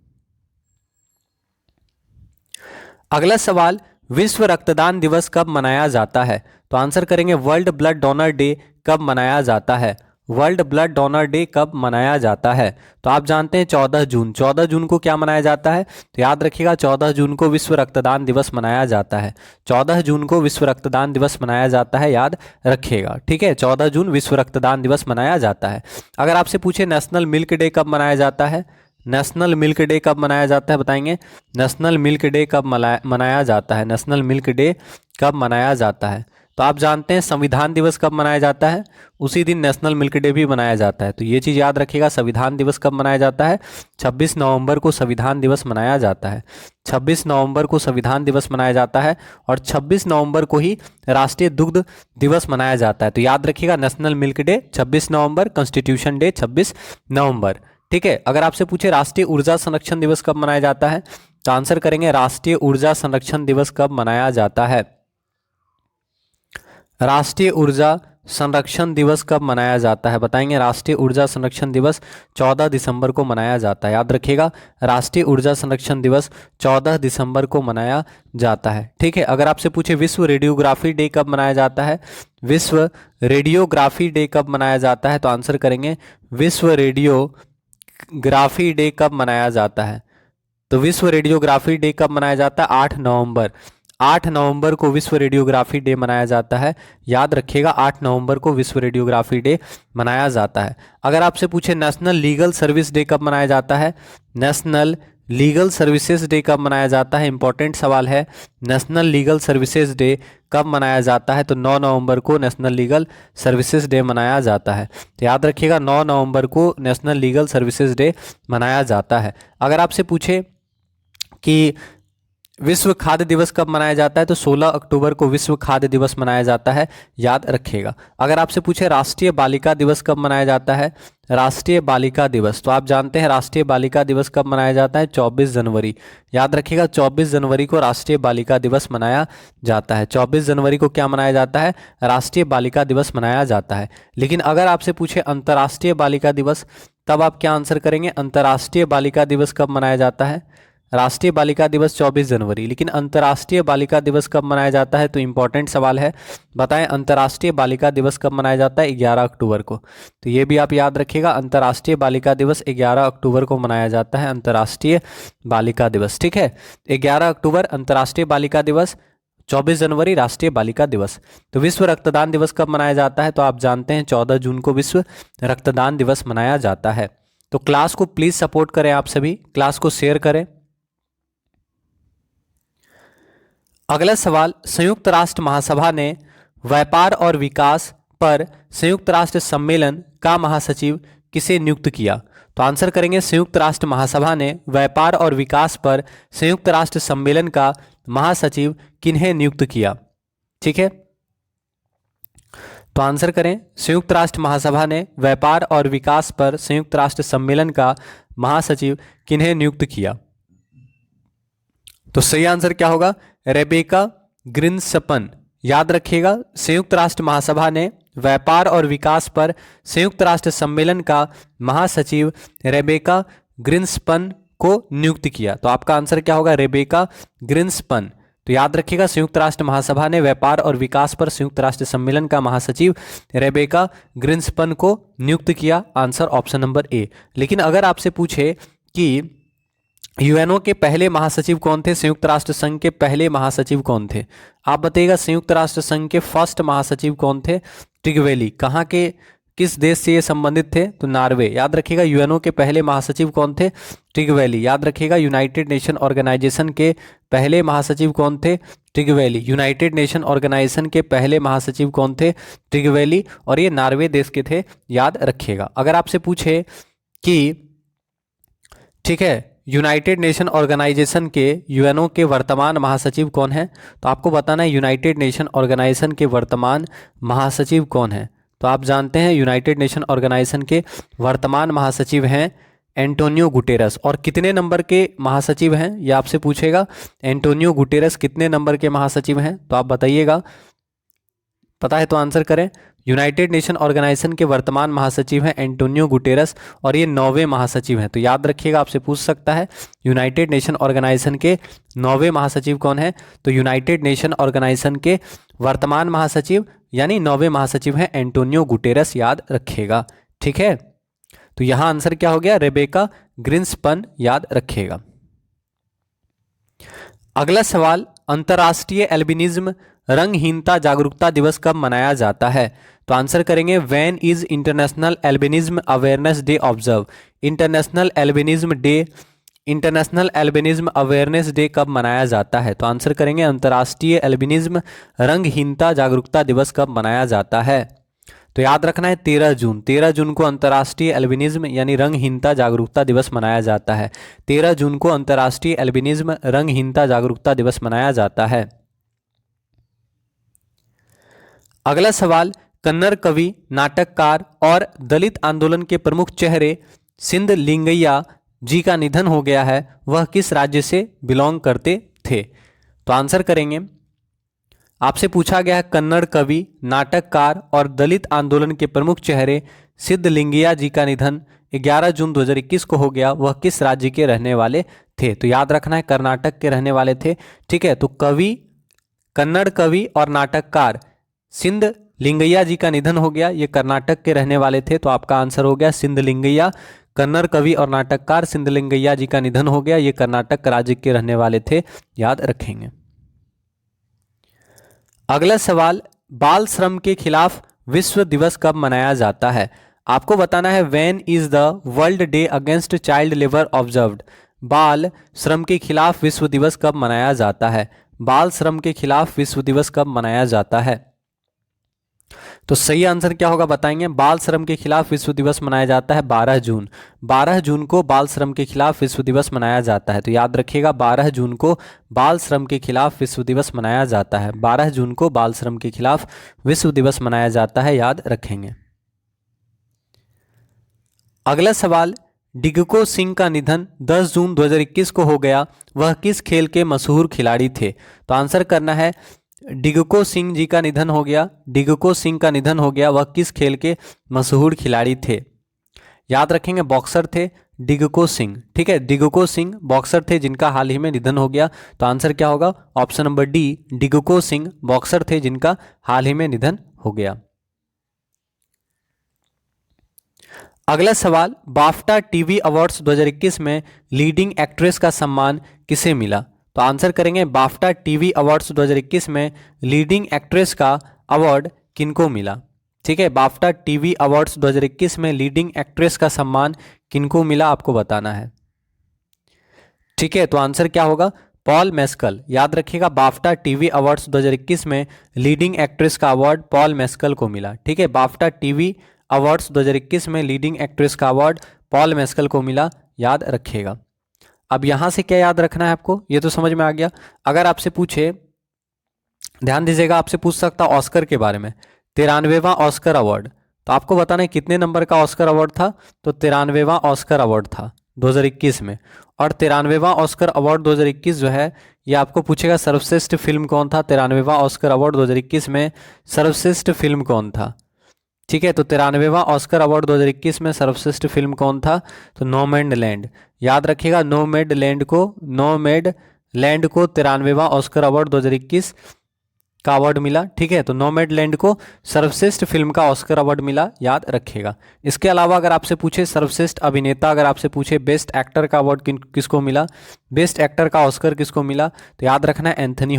अगला सवाल, विश्व रक्तदान दिवस कब मनाया जाता है? तो आंसर करेंगे वर्ल्ड ब्लड डोनर डे कब मनाया जाता है? वर्ल्ड ब्लड डोनर डे कब मनाया जाता है? तो आप जानते हैं 14 जून। 14 जून को क्या मनाया जाता है? तो याद रखिएगा 14 जून को विश्व रक्तदान दिवस मनाया जाता है। 14 जून को विश्व रक्तदान दिवस मनाया जाता है, याद रखिएगा। ठीक है, 14 जून विश्व रक्तदान दिवस मनाया जाता है। अगर आपसे पूछे नेशनल मिल्क डे कब मनाया जाता है? नेशनल मिल्क डे कब मनाया जाता है, बताएंगे। नेशनल मिल्क डे कब मनाया जाता है? नेशनल मिल्क डे कब मनाया जाता है? तो आप जानते हैं संविधान दिवस कब मनाया जाता है? उसी दिन नेशनल मिल्क डे भी मनाया जाता है। तो ये चीज़ याद रखिएगा, संविधान दिवस कब मनाया जाता है? 26 नवंबर को संविधान दिवस मनाया जाता है। 26 नवंबर को संविधान दिवस मनाया जाता है और 26 नवंबर को ही राष्ट्रीय दुग्ध दिवस मनाया जाता है। तो याद रखिएगा नेशनल मिल्क डे 26 नवंबर, कॉन्स्टिट्यूशन डे 26 नवंबर। ठीक है, अगर आपसे पूछे राष्ट्रीय ऊर्जा संरक्षण दिवस कब मनाया जाता है? तो आंसर करेंगे राष्ट्रीय ऊर्जा संरक्षण दिवस कब मनाया जाता है? राष्ट्रीय ऊर्जा संरक्षण दिवस कब मनाया जाता है, बताएंगे। राष्ट्रीय ऊर्जा संरक्षण दिवस 14 दिसंबर को मनाया जाता है। याद रखिएगा, राष्ट्रीय ऊर्जा संरक्षण दिवस 14 दिसंबर को मनाया जाता है। ठीक है, अगर आपसे पूछे विश्व रेडियोग्राफी डे कब मनाया जाता है? विश्व रेडियोग्राफी डे कब मनाया जाता है? तो आंसर करेंगे विश्व रेडियोग्राफी डे कब मनाया जाता है? तो विश्व रेडियोग्राफी डे कब मनाया जाता है? 8 नवंबर। 8 नवंबर को विश्व रेडियोग्राफी डे मनाया जाता है। याद रखिएगा 8 नवंबर को विश्व रेडियोग्राफी डे मनाया जाता है। अगर आपसे पूछे नेशनल लीगल सर्विस डे कब मनाया जाता है? नेशनल लीगल सर्विसेज डे कब मनाया जाता है? इंपॉर्टेंट सवाल है, नेशनल लीगल सर्विसेज डे कब मनाया जाता है? तो 9 नवंबर को नेशनल लीगल सर्विसेज डे मनाया जाता है। तो याद रखिएगा 9 नवंबर को नेशनल लीगल सर्विसेज डे मनाया जाता है। अगर आपसे पूछे कि विश्व खाद्य दिवस कब मनाया जाता है? तो 16 अक्टूबर को विश्व खाद्य दिवस मनाया जाता है, याद रखिएगा। अगर आपसे पूछे राष्ट्रीय बालिका दिवस कब मनाया जाता है? राष्ट्रीय बालिका दिवस, तो आप जानते हैं राष्ट्रीय बालिका दिवस कब मनाया जाता है? 24 जनवरी। याद रखिएगा 24 जनवरी को राष्ट्रीय बालिका दिवस मनाया जाता है। 24 जनवरी को क्या मनाया जाता है? राष्ट्रीय बालिका दिवस मनाया जाता है। लेकिन अगर आपसे पूछे अंतर्राष्ट्रीय बालिका दिवस, तब आप क्या आंसर करेंगे? अंतर्राष्ट्रीय बालिका दिवस कब मनाया जाता है? राष्ट्रीय बालिका दिवस 24 जनवरी, लेकिन अंतर्राष्ट्रीय बालिका दिवस कब मनाया जाता है? तो इंपॉर्टेंट सवाल है, बताएं अंतर्राष्ट्रीय बालिका दिवस कब मनाया जाता है? 11 अक्टूबर को। तो ये भी आप याद रखिएगा, अंतर्राष्ट्रीय बालिका दिवस 11 अक्टूबर को मनाया जाता है, अंतर्राष्ट्रीय बालिका दिवस। ठीक है, 11 अक्टूबर अंतर्राष्ट्रीय बालिका दिवस, 24 जनवरी राष्ट्रीय बालिका दिवस। तो विश्व रक्तदान दिवस कब मनाया जाता है? तो आप जानते हैं 14 जून को विश्व रक्तदान दिवस मनाया जाता है। तो क्लास को प्लीज सपोर्ट करें, आप सभी क्लास को शेयर करें। अगला सवाल, संयुक्त राष्ट्र महासभा ने व्यापार और विकास पर संयुक्त राष्ट्र सम्मेलन का महासचिव किसे नियुक्त किया? तो आंसर करेंगे संयुक्त राष्ट्र महासभा ने व्यापार और विकास पर संयुक्त राष्ट्र सम्मेलन का महासचिव किन्हें नियुक्त किया? ठीक है, तो आंसर करें संयुक्त राष्ट्र महासभा ने व्यापार और विकास पर संयुक्त राष्ट्र सम्मेलन का महासचिव किन्हें नियुक्त किया? तो सही आंसर क्या होगा? रेबेका ग्रिन्सपन। याद रखिएगा, संयुक्त राष्ट्र महासभा ने व्यापार और विकास पर संयुक्त राष्ट्र सम्मेलन का महासचिव रेबेका ग्रिन्सपन को नियुक्त किया। तो आपका आंसर क्या होगा? रेबेका ग्रिन्सपन। तो याद रखिएगा, संयुक्त राष्ट्र महासभा ने व्यापार और विकास पर संयुक्त राष्ट्र सम्मेलन का महासचिव रेबेका ग्रिन्सपन को नियुक्त किया। Answer option number A. लेकिन अगर आपसे पूछे कि यूएनओ के पहले महासचिव कौन थे, संयुक्त राष्ट्र संघ के पहले महासचिव कौन थे, आप बताइएगा। संयुक्त राष्ट्र संघ के फर्स्ट महासचिव कौन थे? ट्रिगवेली। कहाँ के, किस देश से ये संबंधित थे? तो नॉर्वे। याद रखिएगा, यूएनओ के पहले महासचिव कौन थे? ट्रिगवेली। याद रखिएगा, यूनाइटेड नेशन ऑर्गेनाइजेशन के पहले महासचिव कौन थे? ट्रिगवेली। यूनाइटेड नेशन ऑर्गेनाइजेशन के पहले महासचिव कौन थे? ट्रिगवेली। और ये नॉर्वे देश के थे, याद रखिएगा। अगर आपसे पूछे कि ठीक है, यूनाइटेड नेशन ऑर्गेनाइजेशन के यूएनओ के वर्तमान महासचिव कौन है, तो आपको बताना है यूनाइटेड नेशन ऑर्गेनाइजेशन के वर्तमान महासचिव कौन है। तो आप जानते हैं यूनाइटेड नेशन ऑर्गेनाइजेशन के वर्तमान महासचिव हैं एंटोनियो गुटेरस। और कितने नंबर के महासचिव हैं ये आपसे पूछेगा। एंटोनियो गुटेरस कितने नंबर के महासचिव हैं, तो आप बताइएगा। पता है तो आंसर करें। यूनाइटेड नेशन ऑर्गेनाइजेशन के वर्तमान महासचिव हैं एंटोनियो गुटेरस और ये 9वें महासचिव हैं। तो याद रखिएगा, आपसे पूछ सकता है यूनाइटेड नेशन ऑर्गेनाइजेशन के 9वें महासचिव कौन है, तो यूनाइटेड नेशन ऑर्गेनाइजेशन के वर्तमान महासचिव यानी 9वें महासचिव हैं एंटोनियो गुटेरस। याद रखिएगा, ठीक है। तो यहां आंसर क्या हो गया? रेबेका ग्रिन्सपन। याद रखिएगा। अगला सवाल, अंतर्राष्ट्रीय एल्बिनिज्म रंगहीनता जागरूकता दिवस कब मनाया जाता है? तो आंसर करेंगे when is international albinism awareness day observe. International albinism awareness day कब मनाया जाता है? तो आंसर करेंगे अंतर्राष्ट्रीय एल्बिनिज्म रंगहीनता जागरूकता दिवस कब मनाया जाता है? तो याद रखना है 13 जून। 13 जून को अंतर्राष्ट्रीय एल्बिनिज्म यानी रंगहीनता जागरूकता दिवस मनाया जाता है। 13 जून को अंतर्राष्ट्रीय एल्बिनिज्म रंगहीनता जागरूकता दिवस मनाया जाता है। अगला सवाल, कन्नड़ कवि, नाटककार और दलित आंदोलन के प्रमुख चेहरे सिंध लिंगैया जी का निधन हो गया है, वह किस राज्य से बिलोंग करते थे? तो आंसर करेंगे, आपसे पूछा गया है कन्नड़ कवि, नाटककार और दलित आंदोलन के प्रमुख चेहरे सिद्ध लिंगैया जी का निधन 11 जून 2021 को हो गया, वह किस राज्य के रहने वाले थे? तो याद रखना है कर्नाटक के रहने वाले थे। ठीक है, तो कवि, कन्नड़ कवि और नाटककार सिंध लिंगैया जी का निधन हो गया, ये कर्नाटक के रहने वाले थे। तो आपका आंसर हो गया सिंध लिंगैया। कन्नड़ कवि और नाटककार सिंध लिंगैया जी का निधन हो गया, ये कर्नाटक राज्य के रहने वाले थे। याद रखेंगे। अगला सवाल, बाल श्रम के खिलाफ विश्व दिवस कब मनाया जाता है? आपको बताना है when is the world day against child labour observed. बाल श्रम के खिलाफ विश्व दिवस कब मनाया जाता है? बाल श्रम के खिलाफ विश्व दिवस कब मनाया जाता है? तो सही आंसर क्या होगा बताएंगे। बाल श्रम के खिलाफ विश्व दिवस मनाया जाता है 12 जून। 12 जून को बाल श्रम के खिलाफ विश्व दिवस मनाया जाता है। तो याद रखिएगा 12 जून को बाल श्रम के खिलाफ विश्व दिवस मनाया जाता है। 12 जून को बाल श्रम के खिलाफ विश्व दिवस मनाया जाता है, याद रखेंगे। अगला सवाल, डिग्को सिंह का निधन 10 जून 2021 को हो गया, वह किस खेल के मशहूर खिलाड़ी थे? तो आंसर करना है डिग्को सिंह जी का निधन हो गया। डिग्को सिंह का निधन हो गया, वह किस खेल के मशहूर खिलाड़ी थे? याद रखेंगे बॉक्सर थे डिग्को सिंह। ठीक है, डिग्को सिंह बॉक्सर थे जिनका हाल ही में निधन हो गया। तो आंसर क्या होगा? Option number D, Dingko Singh boxer थे जिनका हाल ही में निधन हो गया। अगला सवाल, बाफ्टा टीवी अवार्ड्स 2021 में लीडिंग एक्ट्रेस का सम्मान किसे मिला? तो आंसर करेंगे बाफ्टा टीवी अवार्ड्स 2021 में लीडिंग एक्ट्रेस का अवार्ड किनको मिला? ठीक है, बाफ्टा टीवी अवार्ड्स 2021 में लीडिंग एक्ट्रेस का सम्मान किनको मिला आपको बताना है। ठीक है, तो आंसर क्या होगा? पॉल मेस्कल, याद रखिएगा बाफ्टा टीवी अवार्ड्स 2021 में लीडिंग एक्ट्रेस का अवार्ड पॉल मेस्कल को मिला। ठीक है, बाफ्टा टीवी अवार्ड्स 2021 में लीडिंग एक्ट्रेस का अवार्ड पॉल मेस्कल को मिला, याद रखिएगा। अब यहां से क्या याद रखना है आपको, ये तो समझ में आ गया। अगर आपसे पूछे, ध्यान दीजिएगा, आपसे पूछ सकता ऑस्कर के बारे में, 93वां ऑस्कर अवार्ड, तो आपको बताना है कितने नंबर का ऑस्कर अवार्ड था, तो 93वां ऑस्कर अवार्ड था 2021 में। और 93वां ऑस्कर अवार्ड 2021 जो है, ये आपको पूछेगा सर्वश्रेष्ठ फिल्म कौन था। 93वां ऑस्कर अवार्ड 2021 में सर्वश्रेष्ठ फिल्म कौन था। ठीक है, तो 93वां ऑस्कर अवार्ड 2021 में सर्वश्रेष्ठ फिल्म कौन था, तो नोमैडलैंड, याद रखिएगा। नोमैडलैंड को 93वां ऑस्कर अवार्ड 2021 का अवार्ड मिला। ठीक है, तो नोमैडलैंड को सर्वश्रेष्ठ फिल्म का ऑस्कर अवार्ड मिला, याद रखिएगा। इसके अलावा अगर आपसे पूछे सर्वश्रेष्ठ अभिनेता, अगर आपसे पूछे बेस्ट एक्टर का अवार्ड किसको मिला, बेस्ट एक्टर का ऑस्कर किसको मिला, तो याद रखना है एंथनी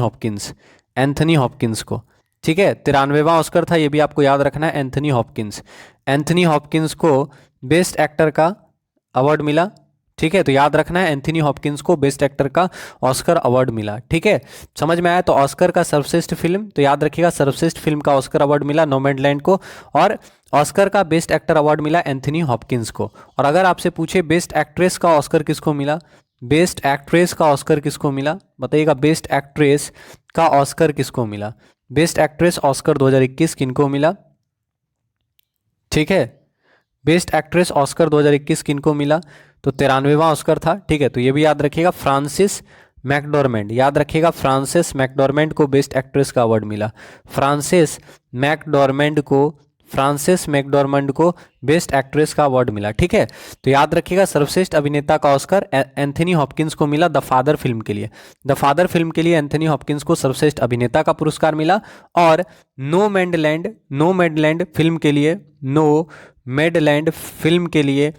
हॉपकिंस को। ठीक है, 93वां ऑस्कर था, ये भी आपको याद रखना है, एंथनी हॉपकिंस को बेस्ट एक्टर का अवार्ड मिला। ठीक है, तो याद रखना है एंथनी हॉपकिंस को बेस्ट एक्टर का ऑस्कर अवार्ड मिला। ठीक है, समझ में आया। तो ऑस्कर का सर्वश्रेष्ठ फिल्म, तो याद रखिएगा सर्वश्रेष्ठ फिल्म का ऑस्कर अवार्ड मिला नोमैडलैंड को, और ऑस्कर का बेस्ट एक्टर अवार्ड मिला एंथनी हॉपकिंस को। और अगर आपसे पूछे बेस्ट एक्ट्रेस का ऑस्कर किसको मिला, बेस्ट एक्ट्रेस का ऑस्कर किसको मिला, बताइएगा बेस्ट एक्ट्रेस का ऑस्कर किसको मिला। बेस्ट एक्ट्रेस ऑस्कर 2021 किनको मिला। ठीक है, बेस्ट एक्ट्रेस ऑस्कर 2021 किनको मिला, तो 93वां ऑस्कर था। ठीक है, तो ये भी याद रखिएगा, फ्रांसिस मैकडॉर्मेंड, याद रखिएगा फ्रांसिस मैकडॉर्मेंड को बेस्ट एक्ट्रेस का अवार्ड मिला। फ्रांसिस मैकडॉर्मेंड को बेस्ट एक्ट्रेस का अवार्ड मिला। ठीक है, तो याद रखिएगा सर्वश्रेष्ठ अभिनेता का ऑस्कर एंथनी हॉपकिंस को मिला द फादर फिल्म के लिए। द फादर फिल्म के लिए एंथनी हॉपकिंस को सर्वश्रेष्ठ अभिनेता का पुरस्कार मिला। और नोमैडलैंड फिल्म के लिए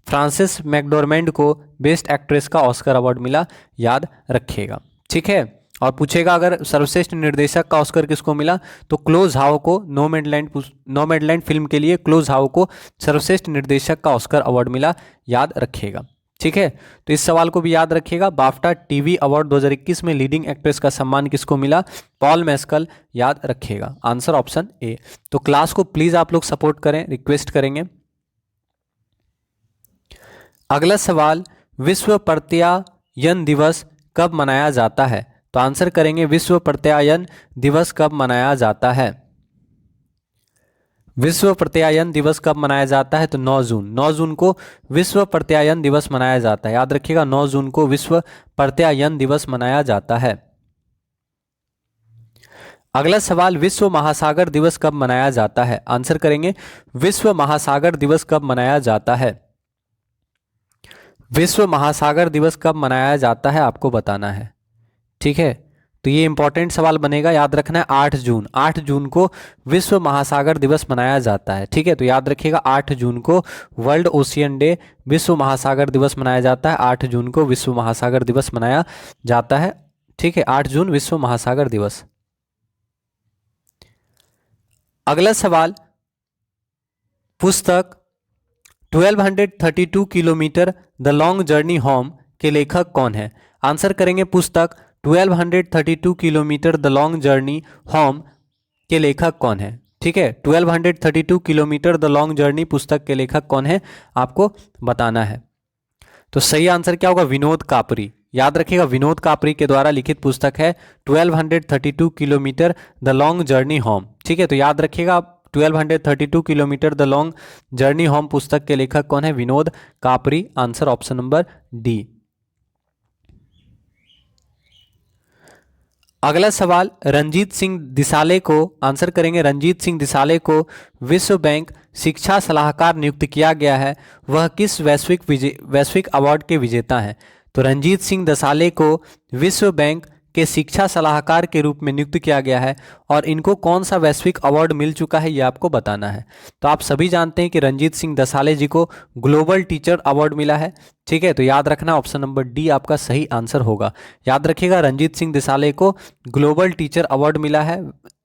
फ्रांसिस मैकडॉर्मेंड को बेस्ट एक्ट्रेस का ऑस्कर अवार्ड मिला, याद रखिएगा। ठीक है, और पूछेगा अगर सर्वश्रेष्ठ निर्देशक का ऑस्कर किसको मिला, तो क्लोज हाउ को, नोमैडलैंड फिल्म के लिए क्लोज हाउ को सर्वश्रेष्ठ निर्देशक का ऑस्कर अवार्ड मिला, याद रखिएगा। ठीक है, तो इस सवाल को भी याद रखिएगा। बाफ्टा टीवी अवार्ड 2021 में लीडिंग एक्ट्रेस का सम्मान किसको मिला, पॉल मेस्कल, याद रखिएगा। Answer option A. तो क्लास को प्लीज आप लोग सपोर्ट करें, रिक्वेस्ट करेंगे। अगला सवाल, विश्व प्रत्यायन दिवस कब मनाया जाता है, तो आंसर करेंगे विश्व प्रत्यायन दिवस कब मनाया जाता है। विश्व प्रत्यायन दिवस कब मनाया जाता है, तो 9 जून को विश्व प्रत्यायन दिवस मनाया जाता है, याद रखिएगा 9 जून को विश्व प्रत्यायन दिवस मनाया जाता है। अगला सवाल, विश्व महासागर दिवस कब मनाया जाता है, आंसर करेंगे विश्व महासागर दिवस कब मनाया जाता है। विश्व महासागर दिवस कब मनाया जाता है आपको बताना है। ठीक है, तो ये इंपॉर्टेंट सवाल बनेगा, याद रखना है 8 जून को विश्व महासागर दिवस मनाया जाता है। ठीक है, तो याद रखिएगा 8 जून को वर्ल्ड ओशियन डे, विश्व महासागर दिवस मनाया जाता है। 8 जून को विश्व महासागर दिवस मनाया जाता है। ठीक है, 8 जून विश्व महासागर दिवस। अगला सवाल, पुस्तक 1232 kilometre the long journey home के लेखक कौन है, आंसर करेंगे पुस्तक 1232 kilometre the long journey home के लेखक कौन है। ठीक है, 1232 किलोमीटर द लॉन्ग जर्नी पुस्तक के लेखक कौन है आपको बताना है। तो सही आंसर क्या होगा, विनोद कापरी, याद रखिएगा विनोद कापरी के द्वारा लिखित पुस्तक है 1232 kilometre the long journey home. ठीक है, तो याद रखिएगा 1232 kilometre the long journey home पुस्तक के लेखक कौन है, विनोद कापरी। Answer option number D. अगला सवाल, रंजीत सिंह दिसाले को, आंसर करेंगे रंजीत सिंह दिसाले को विश्व बैंक शिक्षा सलाहकार नियुक्त किया गया है, वह किस वैश्विक अवार्ड के विजेता हैं। तो रंजीत सिंह दिसाले को विश्व बैंक के शिक्षा सलाहकार के रूप में नियुक्त किया गया है और इनको कौन सा वैश्विक अवार्ड मिल चुका है ये आपको बताना है। तो आप सभी जानते हैं कि रंजीत सिंह दसाले जी को ग्लोबल टीचर अवार्ड मिला है। ठीक है, तो याद रखना ऑप्शन नंबर डी आपका सही आंसर होगा। याद रखिएगा रंजीत सिंह दसाले को ग्लोबल टीचर अवार्ड मिला है,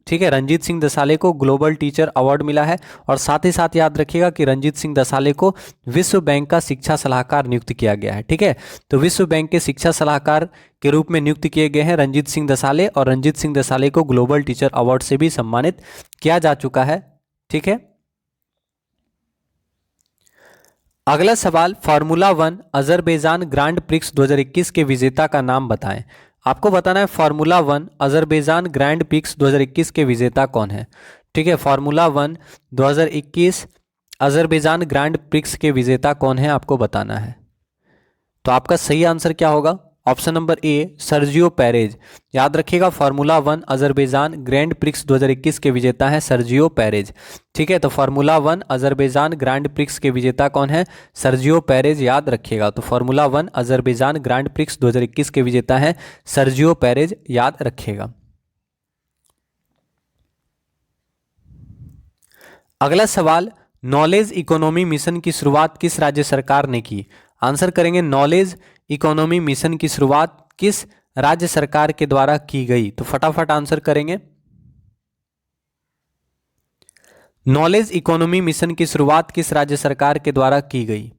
ठीक है, रंजीत सिंह दसाले को ग्लोबल टीचर अवार्ड मिला है। और साथ ही साथ याद रखिएगा कि रंजीत सिंह दसाले को विश्व बैंक का शिक्षा सलाहकार नियुक्त किया गया है। ठीक है, तो विश्व बैंक के शिक्षा सलाहकार के रूप में नियुक्त किए गए हैं रंजीत सिंह दसाले, और रंजीत सिंह दसाले को ग्लोबल टीचर अवार्ड से भी सम्मानित किया जा चुका है। ठीक है, अगला सवाल, फार्मूला 1 अजरबैजान ग्रांड प्रिक्स 2021 के विजेता का नाम बताएं। आपको बताना है फार्मूला 1 अजरबैजान ग्रैंड प्रिक्स 2021 के विजेता कौन है। ठीक है, फार्मूला 1 2021 अजरबैजान ग्रैंड प्रिक्स के विजेता कौन है आपको बताना है। तो आपका सही आंसर क्या होगा? Option number A Sergio Perez. याद रखिएगा फार्मूला 1 अजरबैजान ग्रैंड प्रिक्स 2021 के विजेता है सर्जियो पेरेज। ठीक है, तो फार्मूला 1 अजरबैजान ग्रैंड प्रिक्स के विजेता कौन है? सर्जियो पेरेज, याद रखिएगा। तो फार्मूला 1 अजरबैजान ग्रैंड प्रिक्स 2021 के विजेता है सर्जियो पेरेज, याद रखिएगा। अगला सवाल, नॉलेज इकोनॉमी मिशन की शुरुआत किस राज्य सरकार ने की? आंसर करेंगे नॉलेज इकोनॉमी मिशन की शुरुआत किस राज्य सरकार के द्वारा की गई? तो फटाफट आंसर करेंगे। नॉलेज इकोनॉमी मिशन की शुरुआत किस राज्य सरकार के द्वारा की गई?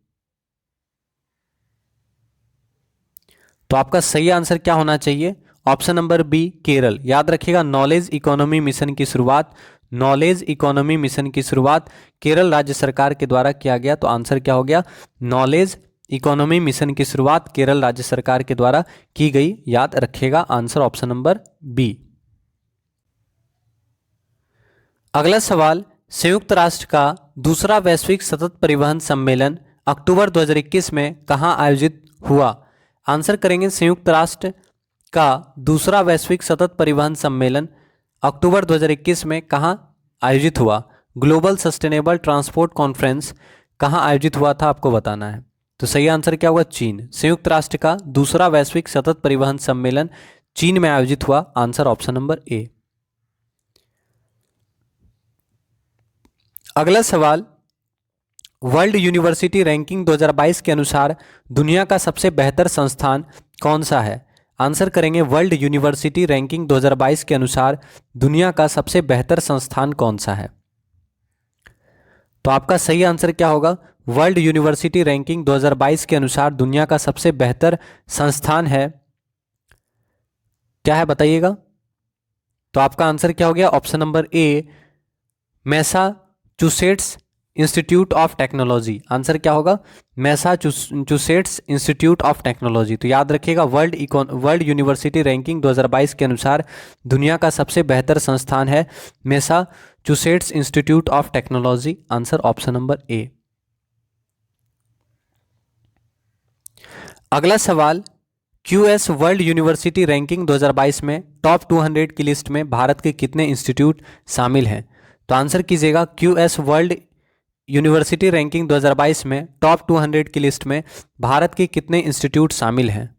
तो आपका सही आंसर क्या होना चाहिए? Option number B Kerala. याद रखिएगा नॉलेज इकोनॉमी मिशन की शुरुआत, नॉलेज इकोनॉमी मिशन की शुरुआत केरल राज्य सरकार के द्वारा किया गया। तो आंसर क्या हो गया? नॉलेज इकोनॉमी मिशन की शुरुआत केरल राज्य सरकार के द्वारा की गई, याद रखिएगा। Answer option number B. अगला सवाल, संयुक्त राष्ट्र का दूसरा वैश्विक सतत परिवहन सम्मेलन अक्टूबर 2021 में कहां आयोजित हुआ? आंसर करेंगे संयुक्त राष्ट्र का दूसरा वैश्विक सतत परिवहन सम्मेलन अक्टूबर 2021 में कहां आयोजित हुआ? ग्लोबल सस्टेनेबल ट्रांसपोर्ट कॉन्फ्रेंस कहां आयोजित हुआ था आपको बताना है। तो सही आंसर क्या होगा? चीन। संयुक्त राष्ट्र का दूसरा वैश्विक सतत परिवहन सम्मेलन चीन में आयोजित हुआ। Answer option number A. अगला सवाल, वर्ल्ड यूनिवर्सिटी रैंकिंग 2022 के अनुसार दुनिया का सबसे बेहतर संस्थान कौन सा है? आंसर करेंगे वर्ल्ड यूनिवर्सिटी रैंकिंग 2022 के अनुसार दुनिया का सबसे बेहतर संस्थान कौन सा है? तो आपका सही आंसर क्या होगा? वर्ल्ड यूनिवर्सिटी रैंकिंग 2022 के अनुसार दुनिया का सबसे बेहतर संस्थान है, क्या है बताइएगा। तो आपका आंसर क्या हो गया? Option number A Massachusetts institute of technology. Answer क्या होगा? Massachusetts institute of technology. तो याद रखिएगा वर्ल्ड यूनिवर्सिटी रैंकिंग 2022 के अनुसार दुनिया का सबसे बेहतर संस्थान है Massachusetts institute of technology. Answer option number A. अगला सवाल, क्यूएस वर्ल्ड यूनिवर्सिटी रैंकिंग 2022 में टॉप 200 की लिस्ट में भारत के कितने इंस्टीट्यूट शामिल हैं? तो आंसर कीजिएगा क्यूएस वर्ल्ड यूनिवर्सिटी रैंकिंग 2022 में टॉप 200 की लिस्ट में भारत के कितने इंस्टीट्यूट शामिल हैं?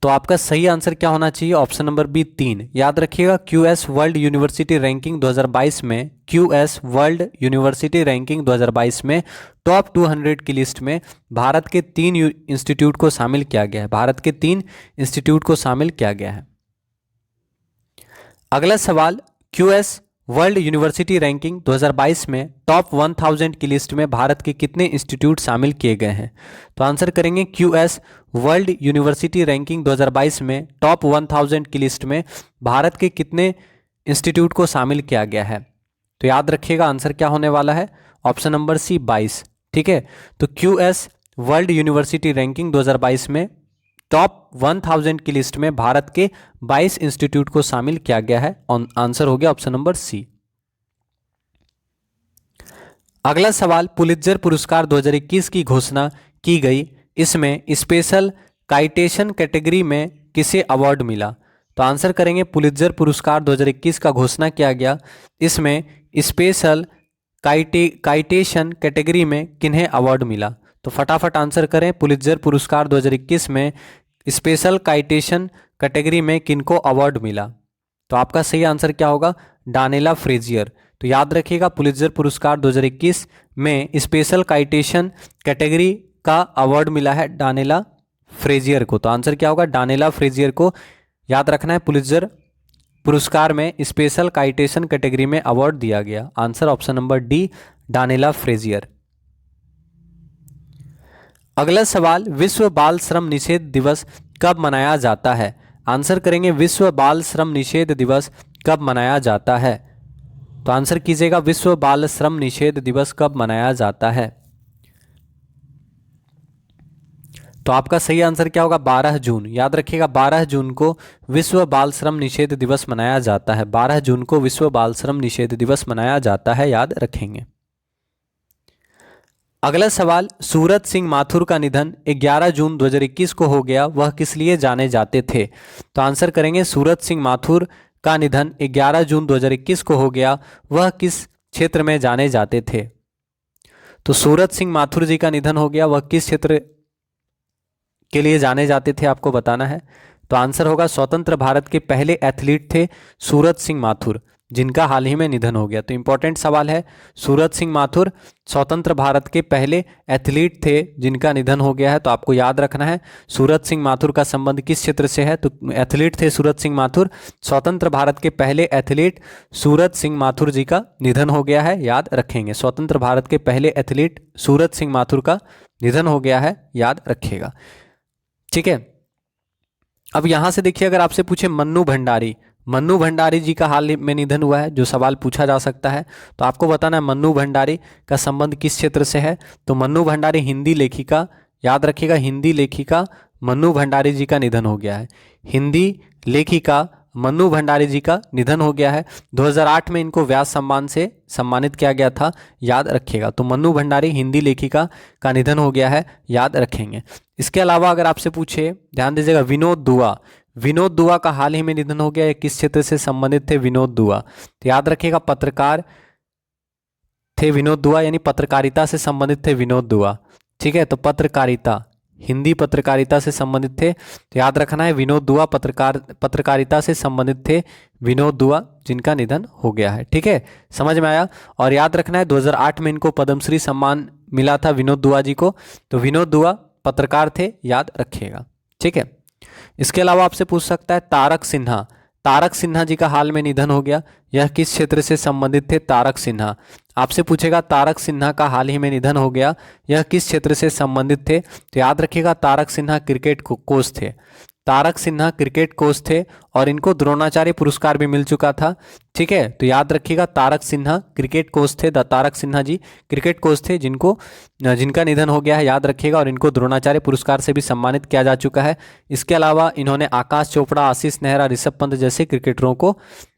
तो आपका सही आंसर क्या होना चाहिए? Option number B 3। याद रखिएगा क्यूएस वर्ल्ड यूनिवर्सिटी रैंकिंग 2022 में, क्यूएस वर्ल्ड यूनिवर्सिटी रैंकिंग 2022 में टॉप 200 की लिस्ट में भारत के 3 इंस्टीट्यूट को शामिल किया गया है। भारत के 3 इंस्टीट्यूट को शामिल किया गया है। अगला सवाल, क्यूएस वर्ल्ड यूनिवर्सिटी रैंकिंग 2022 में टॉप 1000 की लिस्ट में भारत के कितने इंस्टीट्यूट शामिल किए गए हैं? तो आंसर करेंगे क्यूएस वर्ल्ड यूनिवर्सिटी रैंकिंग 2022 में टॉप 1000 की लिस्ट में भारत के कितने इंस्टीट्यूट को शामिल किया गया है? तो याद रखिएगा आंसर क्या होने वाला है? Option number C 22। ठीक है, तो क्यूएस वर्ल्ड यूनिवर्सिटी रैंकिंग 2022 में टॉप 1000 की लिस्ट में भारत के 22 इंस्टीट्यूट को शामिल किया गया है। आंसर हो गया ऑप्शन नंबर सी। अगला सवाल, पुलित्जर पुरस्कार 2021 की घोषणा की गई, इसमें स्पेशल काइटेशन कैटेगरी में किसे अवार्ड मिला? तो आंसर करेंगे पुलित्जर पुरस्कार 2021 का घोषणा किया गया, इसमें स्पेशल काइटेशन कैटेगरी में किन्हें अवार्ड मिला? तो फटाफट आंसर करें, पुलित्जर पुरस्कार 2021 में स्पेशल काइटेशन कैटेगरी में किनको अवार्ड मिला? तो आपका सही आंसर क्या होगा? डानेला फ्रेजियर। तो याद रखिएगा पुलित्जर पुरस्कार 2021 में स्पेशल काइटेशन कैटेगरी का अवार्ड मिला है डानेला फ्रेजियर को। तो आंसर क्या होगा? डानेला फ्रेजियर को याद रखना है पुलित्जर पुरस्कार में स्पेशल काइटेशन कैटेगरी में अवार्ड दिया गया? Answer option number D, Darnella Frazier. अगला सवाल, विश्व बाल श्रम निषेध दिवस कब मनाया जाता है? आंसर करेंगे विश्व बाल श्रम निषेध दिवस कब मनाया जाता है? तो आंसर कीजिएगा विश्व बाल श्रम निषेध दिवस कब मनाया जाता है? तो आपका सही आंसर क्या होगा? 12 जून। याद रखिएगा 12 जून को विश्व बाल श्रम निषेध दिवस मनाया जाता है। 12 जून को विश्व बाल श्रम निषेध दिवस मनाया जाता है, याद रखेंगे। अगला सवाल, सूरत सिंह माथुर का निधन 11 जून 2021 को हो गया, वह किस लिए जाने जाते थे? तो आंसर करेंगे सूरत सिंह माथुर का निधन 11 जून 2021 को हो गया, वह किस क्षेत्र में जाने जाते थे? तो सूरत सिंह माथुर जी का निधन हो गया, वह किस क्षेत्र के लिए जाने जाते थे आपको बताना है। तो आंसर होगा स्वतंत्र भारत के पहले एथलीट थे सूरत सिंह माथुर, जिनका हाल ही में निधन हो गया। तो इंपॉर्टेंट सवाल है, सूरत सिंह माथुर स्वतंत्र भारत के पहले एथलीट थे जिनका निधन हो गया है। तो आपको याद रखना है सूरत सिंह माथुर का संबंध किस क्षेत्र से है। तो एथलीट थे सूरत सिंह माथुर, स्वतंत्र भारत के पहले एथलीट सूरत सिंह माथुर जी का निधन हो गया है, याद रखेंगे। स्वतंत्र भारत के पहले एथलीट सूरत सिंह माथुर का निधन हो गया है, याद रखिएगा। ठीक है, अब यहां से देखिए, अगर आपसे पूछे मन्नू भंडारी जी का हाल में निधन हुआ है, जो सवाल पूछा जा सकता है, तो आपको बताना है मन्नू भंडारी का संबंध किस क्षेत्र से है। तो मन्नू भंडारी हिंदी लेखिका, याद रखिएगा हिंदी लेखिका मन्नू भंडारी जी का निधन हो गया है। हिंदी लेखिका मन्नू भंडारी जी का निधन हो गया है। 2008 में इनको व्यास सम्मान से सम्मानित किया गया था, याद रखिएगा। तो मन्नू भंडारी हिंदी लेखिका का निधन हो गया है, याद रखेंगे। इसके अलावा अगर आपसे पूछे, ध्यान दीजिएगा, विनोद दुआ का हाल ही में निधन हो गया है, किस क्षेत्र से संबंधित थे विनोद दुआ? तो याद रखिएगा पत्रकार थे विनोद दुआ, यानी पत्रकारिता से संबंधित थे विनोद दुआ। ठीक है, तो पत्रकारिता, हिंदी पत्रकारिता से संबंधित थे, तो याद रखना है विनोद दुआ पत्रकारिता से संबंधित थे विनोद दुआ, जिनका निधन हो गया है। ठीक है, समझ में आया। और याद रखना है 2008 में इनको पद्मश्री सम्मान मिला था विनोद दुआ जी को। तो विनोद दुआ पत्रकार थे, याद रखिएगा। ठीक है, इसके अलावा आपसे पूछ सकता है तारक सिन्हा जी का हाल में निधन हो गया, यह किस क्षेत्र से संबंधित थे? तारक सिन्हा आपसे पूछेगा, तारक सिन्हा का हाल ही में निधन हो गया, यह किस क्षेत्र से संबंधित थे? तो याद रखिएगा तारक सिन्हा क्रिकेट कोच थे। तारक सिन्हा क्रिकेट कोच थे और इनको द्रोणाचार्य पुरस्कार भी मिल चुका था। ठीक है, तो याद रखिएगा तारक सिन्हा क्रिकेट कोच थे। तारक सिन्हा जी क्रिकेट कोच थे जिनका निधन हो गया है, याद रखिएगा। और इनको द्रोणाचार्य पुरस्कार से भी सम्मानित किया जा चुका है। इसके अलावा इन्होंने आकाश चोपड़ा, आशीष नेहरा, ऋषभ पंत जैसे क्रिकेटरों को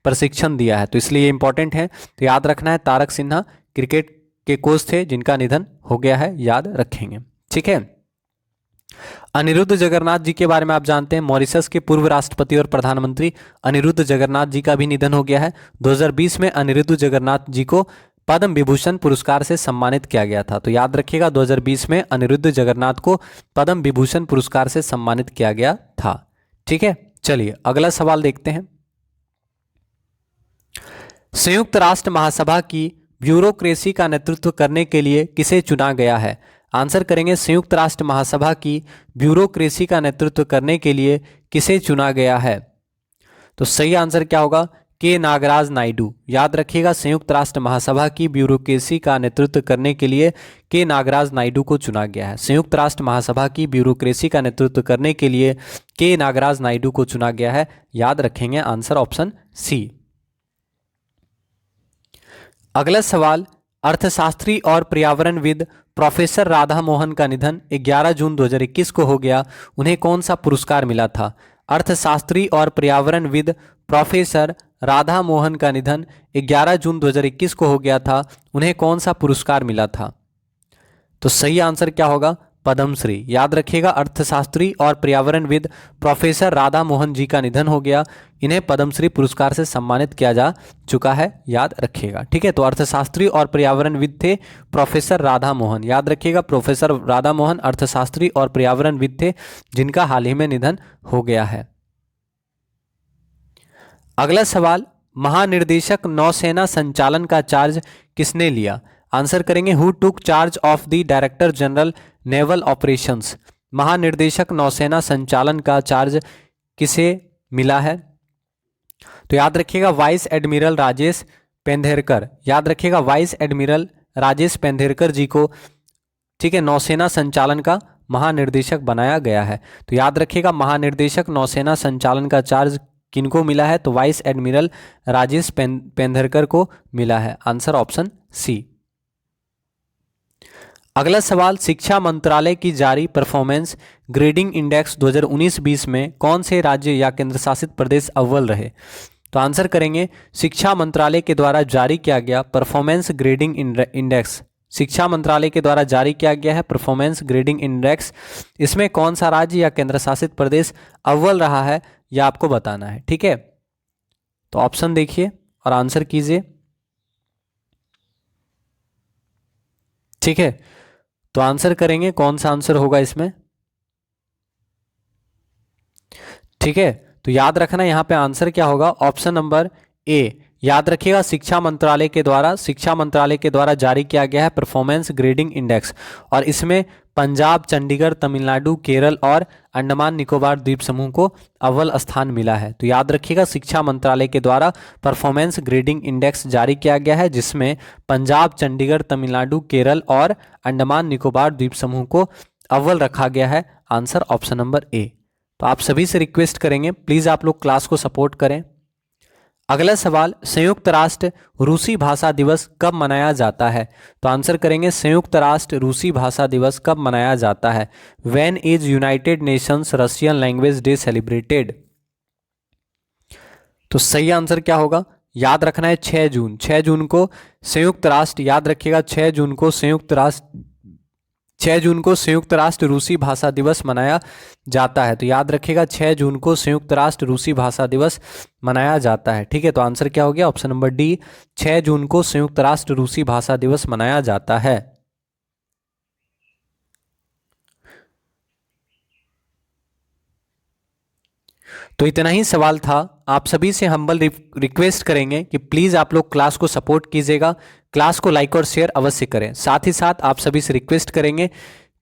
प्रशिक्षण दिया है, तो इसलिए ये इंपॉर्टेंट है। तो याद रखना है तारक सिन्हा क्रिकेट के कोच थे जिनका निधन हो गया है, याद रखेंगे। ठीक है, अनिरुद्ध जगन्नाथ जी के बारे में आप जानते हैं, मॉरिशस के पूर्व राष्ट्रपति और प्रधानमंत्री अनिरुद्ध जगन्नाथ जी का भी निधन हो गया है। 2020 में अनिरुद्ध जगन्नाथ जी को पद्म विभूषण पुरस्कार से सम्मानित किया गया था। तो याद रखिएगा 2020 में अनिरुद्ध जगन्नाथ को पद्म विभूषण पुरस्कार से सम्मानित किया गया था। ठीक है, चलिए अगला सवाल देखते हैं। संयुक्त राष्ट्र महासभा की ब्यूरोक्रेसी का नेतृत्व करने के लिए किसे चुना गया है? आंसर करेंगे संयुक्त राष्ट्र महासभा की ब्यूरोक्रेसी का नेतृत्व करने के लिए किसे चुना गया है? तो सही आंसर क्या होगा? के नागराज नायडू। याद रखिएगा संयुक्त राष्ट्र महासभा की ब्यूरोक्रेसी का नेतृत्व करने के लिए के नागराज नायडू को चुना गया है। संयुक्त राष्ट्र महासभा की ब्यूरोक्रेसी का नेतृत्व करने के लिए के नागराज नायडू को चुना गया है, याद रखेंगे। Answer option C. अगला सवाल, अर्थशास्त्री और पर्यावरणविद प्रोफेसर राधा मोहन का निधन 11 जून 2021 को हो गया, उन्हें कौन सा पुरस्कार मिला था? अर्थशास्त्री और पर्यावरणविद प्रोफेसर राधा मोहन का निधन 11 जून 2021 को हो गया था, उन्हें कौन सा पुरस्कार मिला था? तो सही आंसर क्या होगा? पद्मश्री। याद रखिएगा अर्थशास्त्री और पर्यावरणविद प्रोफेसर राधा मोहन जी का निधन हो गया, इन्हें पद्मश्री पुरस्कार से सम्मानित किया जा चुका है, याद रखिएगा। ठीक है, तो अर्थशास्त्री और पर्यावरणविद थे प्रोफेसर राधा मोहन। याद रखिएगा प्रोफेसर राधा मोहन अर्थशास्त्री और पर्यावरणविद थे जिनका हाल ही में निधन हो गया है। अगला सवाल, महानिर्देशक नौसेना संचालन का चार्ज किसने लिया? आंसर करेंगे who took charge of the director general naval operations. महानिर्देशक नौसेना संचालन का चार्ज किसे मिला है? तो याद रखिएगा वाइस एडमिरल राजेश पेंधेरकर, याद रखिएगा वाइस एडमिरल राजेश पेंधेरकर जी को, ठीक है, नौसेना संचालन का महानिर्देशक बनाया गया है। तो याद रखिएगा महानिर्देशक नौसेना संचालन का चार्ज किनको मिला है, तो वाइस एडमिरल राजेश पेंधेरकर को मिला है। Answer option C. अगला सवाल, शिक्षा मंत्रालय की जारी परफॉर्मेंस ग्रेडिंग इंडेक्स 2019-20 में कौन से राज्य या केंद्र शासित प्रदेश अव्वल रहे? तो आंसर करेंगे शिक्षा मंत्रालय के द्वारा जारी किया गया परफॉर्मेंस ग्रेडिंग इंडेक्स, शिक्षा मंत्रालय के द्वारा जारी किया गया है परफॉर्मेंस ग्रेडिंग इंडेक्स, इसमें कौन सा राज्य या केंद्र शासित प्रदेश अव्वल रहा है यह आपको बताना है। ठीक है, तो ऑप्शन देखिए और आंसर कीजिए। ठीक है, तो आंसर करेंगे कौन सा आंसर होगा इसमें। ठीक है, तो याद रखना यहाँ पे आंसर क्या होगा, ऑप्शन नंबर ए। याद रखिएगा शिक्षा मंत्रालय के द्वारा जारी किया गया है परफॉर्मेंस ग्रेडिंग इंडेक्स, और इसमें पंजाब, चंडीगढ़, तमिलनाडु, केरल और अंडमान निकोबार द्वीप समूह को अव्वल स्थान मिला है। तो याद रखिएगा शिक्षा मंत्रालय के द्वारा परफॉर्मेंस ग्रेडिंग इंडेक्स जारी किया गया है, जिसमें पंजाब, चंडीगढ़, तमिलनाडु, केरल और अंडमान निकोबार द्वीप समूह को अव्वल रखा गया है। Answer option number A. तो आप सभी से रिक्वेस्ट करेंगे प्लीज़ आप लोग क्लास को सपोर्ट करें। अगला सवाल, संयुक्त राष्ट्र रूसी भाषा दिवस कब मनाया जाता है? तो आंसर करेंगे संयुक्त राष्ट्र रूसी भाषा दिवस कब मनाया जाता है? When is United Nations Russian language day celebrated? तो सही आंसर क्या होगा, याद रखना है 6 जून। 6 जून को संयुक्त राष्ट्र, याद रखिएगा 6 जून को संयुक्त राष्ट्र रूसी भाषा दिवस मनाया जाता है। तो याद रखिएगा 6 जून को संयुक्त राष्ट्र रूसी भाषा दिवस मनाया जाता है। ठीक है, तो आंसर क्या हो गया, ऑप्शन नंबर डी, 6 जून को संयुक्त राष्ट्र रूसी भाषा दिवस मनाया जाता है। तो इतना ही सवाल था। आप सभी से हम्बल रिक्वेस्ट करेंगे कि प्लीज़ आप लोग क्लास को सपोर्ट कीजिएगा, क्लास को लाइक और शेयर अवश्य करें। साथ ही साथ आप सभी से रिक्वेस्ट करेंगे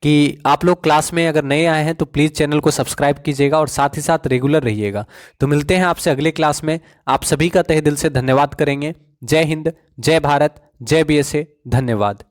कि आप लोग क्लास में अगर नए आए हैं तो प्लीज़ चैनल को सब्सक्राइब कीजिएगा और साथ ही साथ रेगुलर रहिएगा। तो मिलते हैं आपसे अगले क्लास में। आप सभी का तहे दिल से धन्यवाद करेंगे। जय हिंद, जय भारत, जय BSA, धन्यवाद।